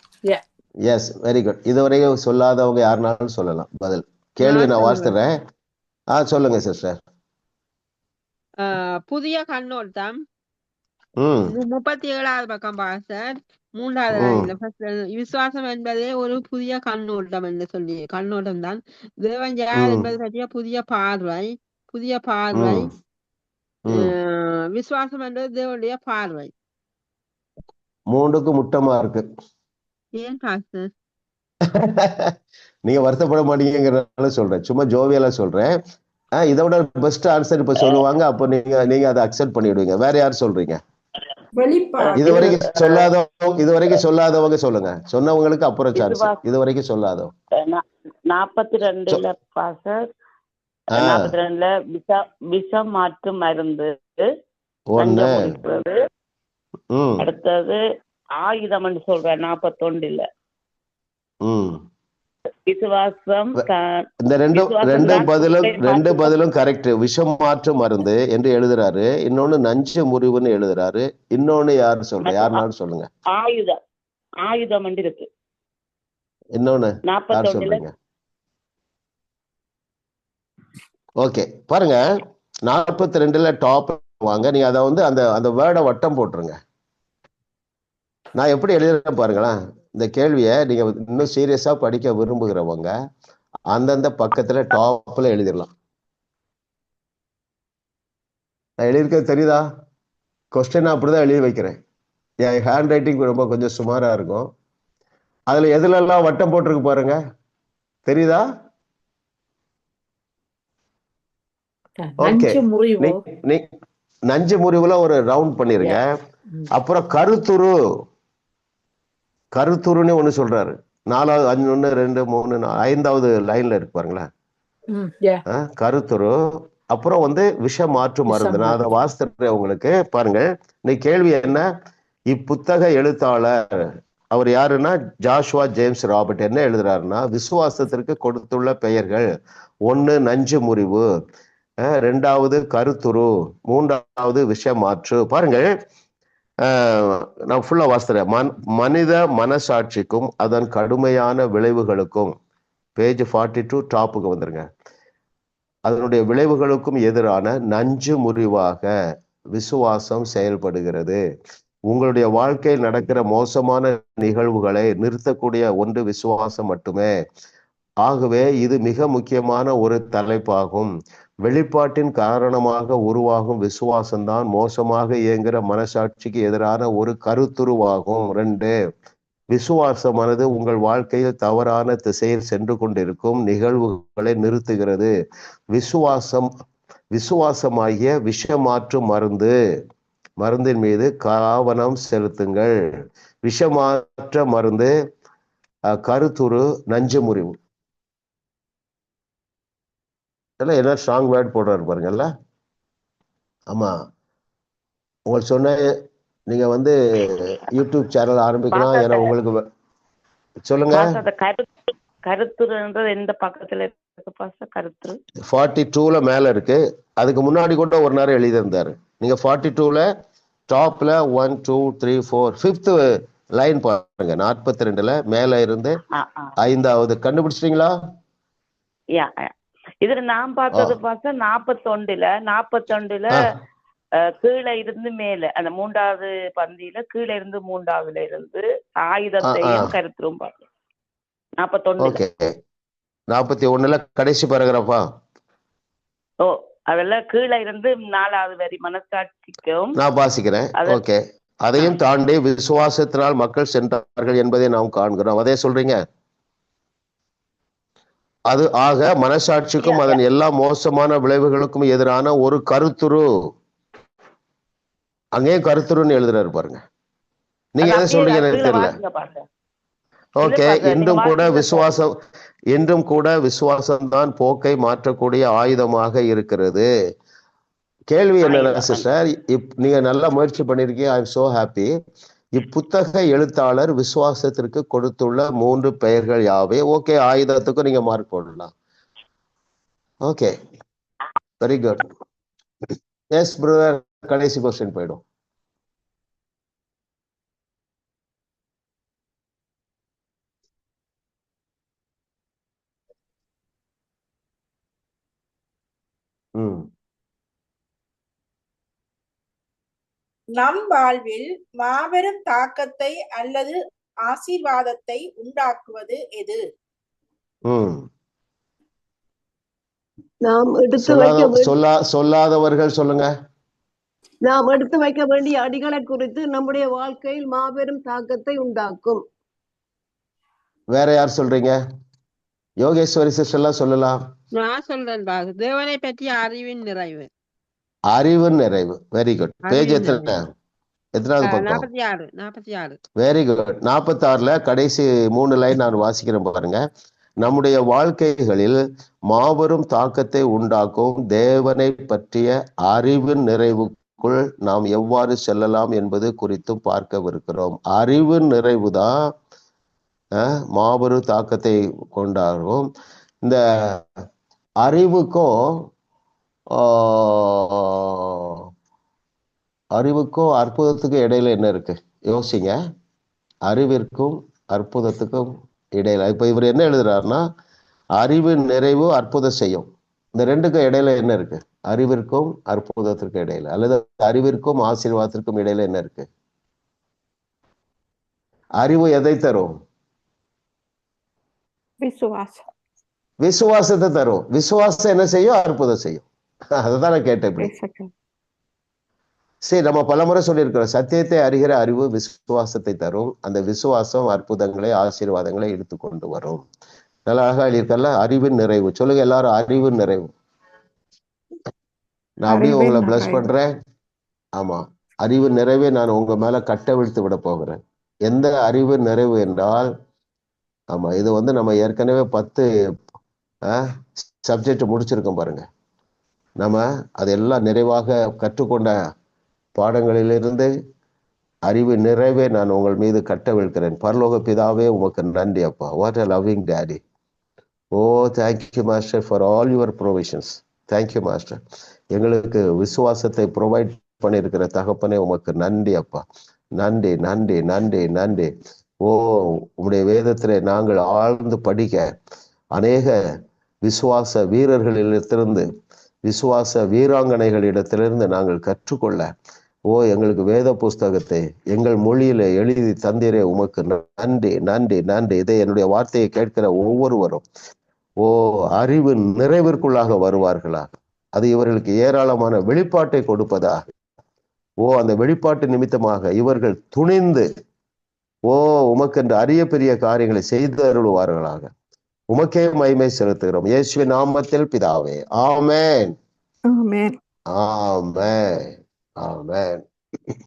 Speaker 1: Yes, very good. இதுவரைக்கும் சொல்லாதவங்க யாருனாலும் சொல்லலாம் பதில். கேள்வி நான் வாசித்துறேன். சொல்லுங்க சிஸ்டர்.
Speaker 9: புதிய கண்ணோட்டம் 37வது பக்கம் பாஸ்டர், 3வது லைன்ல விசுவாசம் என்பதே ஒரு புதிய கண்ணோட்டம் என்று சொல்லி, கண்ணோட்டம் தான் தேவன் யார் என்பது பற்றிய புதிய பார்வை. விசுவாசம் என்பது தேவனுடைய பார்வை.
Speaker 1: 3க்கு முட்டமா இருக்கு.
Speaker 9: ஏன் பாஸ்டர்?
Speaker 1: நீங்க வருத்தப்பட மாட்டீங்கிறதுனால சொல்றேன், சும்மா ஜோவியலா சொல்றேன். இதை விட பெஸ்ட் ஆன்சர் இப்ப சொல்லுவாங்க, அப்போ நீங்க அதை அக்செப்ட் பண்ணிடுவீங்க. வேற யார் சொல்றீங்க? இதுவரைக்கும் சொல்லாதவங்க சொல்லுங்க, சொன்னவங்களுக்கு அப்புறம் சான்ஸ். இதுவரைக்கும் சொல்லாதவங்க
Speaker 10: 42ல பாஸ்டர், 42ல விஷம் மாற்று மருந்து
Speaker 1: ஒண்ணு.
Speaker 10: அடுத்தது ஆயுதம் என்று சொல்ற 41ல விசுவாசம்.
Speaker 1: இந்த ரெண்டு பதிலும் கரெக்ட். விஷம் மாற்று மருந்து என்று எழுதுறாரு, இன்னொன்னு நஞ்சு முறிவுன்னு எழுதுறாரு, இன்னொன்னு யாரு சொல்ற? யாருனாலும் சொல்லுங்க.
Speaker 10: ஆயுதம் இருக்கு.
Speaker 1: இன்னொன்னு யார் சொல்றீங்க? ஓகே, பாருங்க 42ல டாப் வாங்க. நீங்க அதை வந்து அந்த வேர்டை வட்டம் போட்டுருங்க. நான் எப்படி எழுதுறேன் பாருங்களேன். இந்த கேள்வியை நீங்க இன்னும் சீரியஸா படிக்க விரும்புகிறவங்க அந்தந்த பக்கத்துல டாப்ல எழுதிடலாம். நான் எழுதியிருக்கிறது தெரியுதா? கொஸ்டின் அப்படிதான் எழுதி வைக்கிறேன். என் ஹேண்ட் ரைட்டிங் ரொம்ப கொஞ்சம் சுமாரா இருக்கும். அதுல எதுல எல்லாம் வட்டம் போட்டிருக்கு பாருங்க, தெரியுதா? ஓகே, நஞ்சு முறிவுல ஒரு ரவுண்ட் பண்ணிருங்க. அப்புறம் கருத்துருன்னு ஒண்ணு சொல்றாரு. 4வது 1 2 3 5வது லைன்ல இருக்கு பாருங்களேன், கருத்துரு. அப்புறம் வந்து விஷ மாற்று மருந்து. நான் அதை வாசித்துறேன் உங்களுக்கு. பாருங்க, இந்த கேள்வி என்ன? இப்புத்தக எழுத்தாளர் அவர் யாருன்னா ஜாஷுவா ஜேம்ஸ் ராபர்ட். என்ன எழுதுறாருன்னா, விசுவாசத்திற்கு கொடுத்துள்ள பெயர்கள் 1 நஞ்சு முறிவு, 2வது கருத்துரு, 3வது விஷ மாற்று. பாருங்க, நான் ஃபுல்லா வாசிக்கிறேன். மனித மனசாட்சிக்கும் அதன் கடுமையான விளைவுகளுக்கும், பேஜ் 42 டாப்புக்கு வந்துருங்க. அதனுடைய விளைவுகளுக்கும் எதிரான நஞ்சு முறிவாக விசுவாசம் செயல்படுகிறது. உங்களுடைய வாழ்க்கையில் நடக்கிற மோசமான நிகழ்வுகளை நிறுத்தக்கூடிய ஒன்று விசுவாசம் மட்டுமே. ஆகவே இது மிக முக்கியமான ஒரு தலைப்பாகும். வெளிப்பாட்டின் காரணமாக உருவாகும் விசுவாசம்தான் மோசமாக இயங்குகிற மனசாட்சிக்கு எதிரான ஒரு கருத்துருவாகும். 2, விசுவாசமானது உங்கள் வாழ்க்கையில் தவறான திசையில் சென்று கொண்டிருக்கும் நிகழ்வுகளை நிறுத்துகிறது. விசுவாசமாகிய விஷமாற்று மருந்தின் மீது கவனம் செலுத்துங்கள். விஷமாற்ற மருந்து கருத்துரு, நஞ்சு முறிவு. என்ன ஸ்ட்ராங் வேர்ட் போடுறாரு பாருங்கல்ல. ஆமா, உங்களுக்கு சொன்ன நீங்க வந்து யூடியூப் சேனல் ஆரம்பிக்கலாம். ஏன்னா உங்களுக்கு சொல்லுங்க.
Speaker 10: கருத்துருன்றது எந்த பக்கத்துல இருக்கு? கருத்துரு
Speaker 1: 42ல மேல இருக்கு. அதுக்கு முன்னாடி கூட ஒரு நேரம் எழுதியிருந்தாரு. நீங்க 42ல டாப்ல 1 2 3 4 5th லைன் பாருங்க. 42ல மேல இருந்து 5வது கண்டுபிடிச்சிட்டீங்களா?
Speaker 10: இதுல நான் பார்த்தது பார்த்தா 41ல கீழே இருந்து மேல, அந்த 3வது பந்தியில கீழே இருந்து 3வதுல இருந்து ஆயுதத்தையும் கருத்துரும் பார்த்தேன்.
Speaker 1: 41ல கடைசி பேராகிராஃபா?
Speaker 10: அதெல்லாம் கீழே இருந்து 4வது வரி மனசாட்சிக்கும்
Speaker 1: நான் வாசிக்கிறேன். ஓகே, அதையும் தாண்டி விசுவாசத்தினால் மக்கள் சென்றார்கள் என்பதை நாம் காண்கிறோம். அதே சொல்றீங்க. அது ஆக மனசாட்சிக்கும் அதன் எல்லா மோசமான விளைவுகளுக்கும் எதிரான ஒரு கருத்துரு. அங்கேயும் கருத்துருன்னு எழுதுறாரு பாருங்க. நீங்க எதை சொல்றீங்கன்னு எனக்கு தெரியல. ஓகே. இன்றும் கூட விசுவாசம்தான் போக்கை மாற்றக்கூடிய ஆயுதமாக இருக்கிறது. கேள்வி என்னன்னா சிஸ்டர், நீங்க நல்லா முயற்சி பண்ணிருக்கீங்க. I am so happy. இப்புத்தக எழுத்தாளர் விசுவாசத்திற்கு கொடுத்துள்ள 3 பெயர்கள் யாவே? ஓகே, ஆயுதத்துக்கும் நீங்க மார்க் போடலாம். Okay, very good. Yes brother, கடைசி கொஸ்டின் போயிடும்.
Speaker 3: நம் வாழ்வில் மாபெரும் தாக்கத்தை அல்லது ஆசீர்வாதத்தை உண்டாக்குவது எது?
Speaker 11: நாம் எடுத்து வைக்க
Speaker 1: சொல்லாதவர்கள் சொல்லுங்க.
Speaker 11: நாம் எடுத்து வைக்க வேண்டிய அடிகளை குறித்து நம்முடைய வாழ்க்கையில் மாபெரும் தாக்கத்தை உண்டாக்கும்.
Speaker 1: வேற யார் சொல்றீங்க? யோகேஸ்வரி சிஸ்டர்லாம் சொல்லலாம்.
Speaker 9: நான் சொல்றேன் பாரு, தேவனை பற்றிய அறிவின் நிறைவு.
Speaker 1: அறிவின் நிறைவு. Very good. பேஜ் எத்தனாவது பக்கம்?
Speaker 9: 46.
Speaker 1: Very good. 46ல கடைசி 3 லைன் நான் வாசிக்கிறேன் பாருங்க. நம்முடைய வாழ்க்கைகளில் மாபெரும் தாக்கத்தை உண்டாக்கும் தேவனை பற்றிய அறிவின் நிறைவுக்குள் நாம் எவ்வாறு செல்லலாம் என்பது குறித்தும் பார்க்கவிருக்கிறோம். அறிவின் நிறைவுதான் மாபெரும் தாக்கத்தை கொண்டாடும். இந்த அறிவுக்கும் அற்புதத்துக்கும் இடையில என்ன இருக்கு யோசிங்க. அறிவிற்கும் அற்புதத்துக்கும் இடையில இப்ப இவர் என்ன எழுதுறாருன்னா, அறிவின் நிறைவு அற்புதம் செய்யும். இந்த ரெண்டுக்கும் இடையில என்ன இருக்கு? அறிவிற்கும் அற்புதத்திற்கும் இடையில, அல்லது அறிவிற்கும் ஆசீர்வாதத்திற்கும் இடையில என்ன இருக்கு? அறிவு எதை தரும்? விசுவாசத்தை தரும். விசுவாசம் என்ன செய்யும்? அற்புதம் செய்யும். அதுதான் நான் கேட்டேன். சரி, நம்ம பலமுறை சொல்லியிருக்கிறோம், சத்தியத்தை அறிகிற அறிவு விசுவாசத்தை தரும். அந்த விசுவாசம் அற்புதங்களை ஆசீர்வாதங்களை எடுத்து கொண்டு வரும். நல்லா அழகா எழுதியிருக்கல. அறிவின் நிறைவு சொல்லுங்க எல்லாரும். அறிவின் நிறைவு. நான் அப்படியே உங்களை பிளஸ் பண்றேன். ஆமா, அறிவு நிறைவே நான் உங்க மேல கட்டவிழ்த்து விட போகிறேன். எந்த அறிவு நிறைவு என்றால், ஆமா, இது நம்ம ஏற்கனவே 10 சப்ஜெக்ட் முடிச்சிருக்கோம் பாருங்க. நம்ம அதெல்லாம் நிறைவாக கற்றுக்கொண்ட பாடங்களிலிருந்து அறிவு நிறைவே நான் உங்கள் மீது கட்டவிழ்க்கிறேன். பரலோக பிதாவே, உமக்கு நன்றி அப்பா. What a loving daddy. thank you master for all your provisions. thank you master. எங்களுக்கு விசுவாசத்தை ப்ரொவைட் பண்ணியிருக்கிற தகப்பனே, உமக்கு நன்றி அப்பா. நன்றி நன்றி நன்றி நன்றி. உம்முடைய வேதத்திலே நாங்கள் ஆழ்ந்து படிக்க அநேக விசுவாச வீரர்களிடத்திலிருந்து, விசுவாச வீராங்கனைகளிடத்திலிருந்து நாங்கள் கற்றுக்கொள்ள எங்களுக்கு வேத புஸ்தகத்தை எங்கள் மொழியில எழுதி தந்தீரே, உமக்கு நன்றி நன்றி நன்றி. இதை என்னுடைய வார்த்தையை கேட்கிற ஒவ்வொருவரும் அறிவு நிறைவிற்குள்ளாக வருவார்களாக. அது இவர்களுக்கு ஏராளமான வெளிப்பாட்டை கொடுப்பதாக. அந்த வெளிப்பாட்டு நிமித்தமாக இவர்கள் துணிந்து உமக்கென்று அரிய பெரிய காரியங்களை செய்து அருள்வார்களாக. உமக்கே மகிமை செலுத்துகிறோம் இயேசுவின் நாமத்தில் பிதாவே. ஆமென். ஆமென். ஆமென். ஆமென்.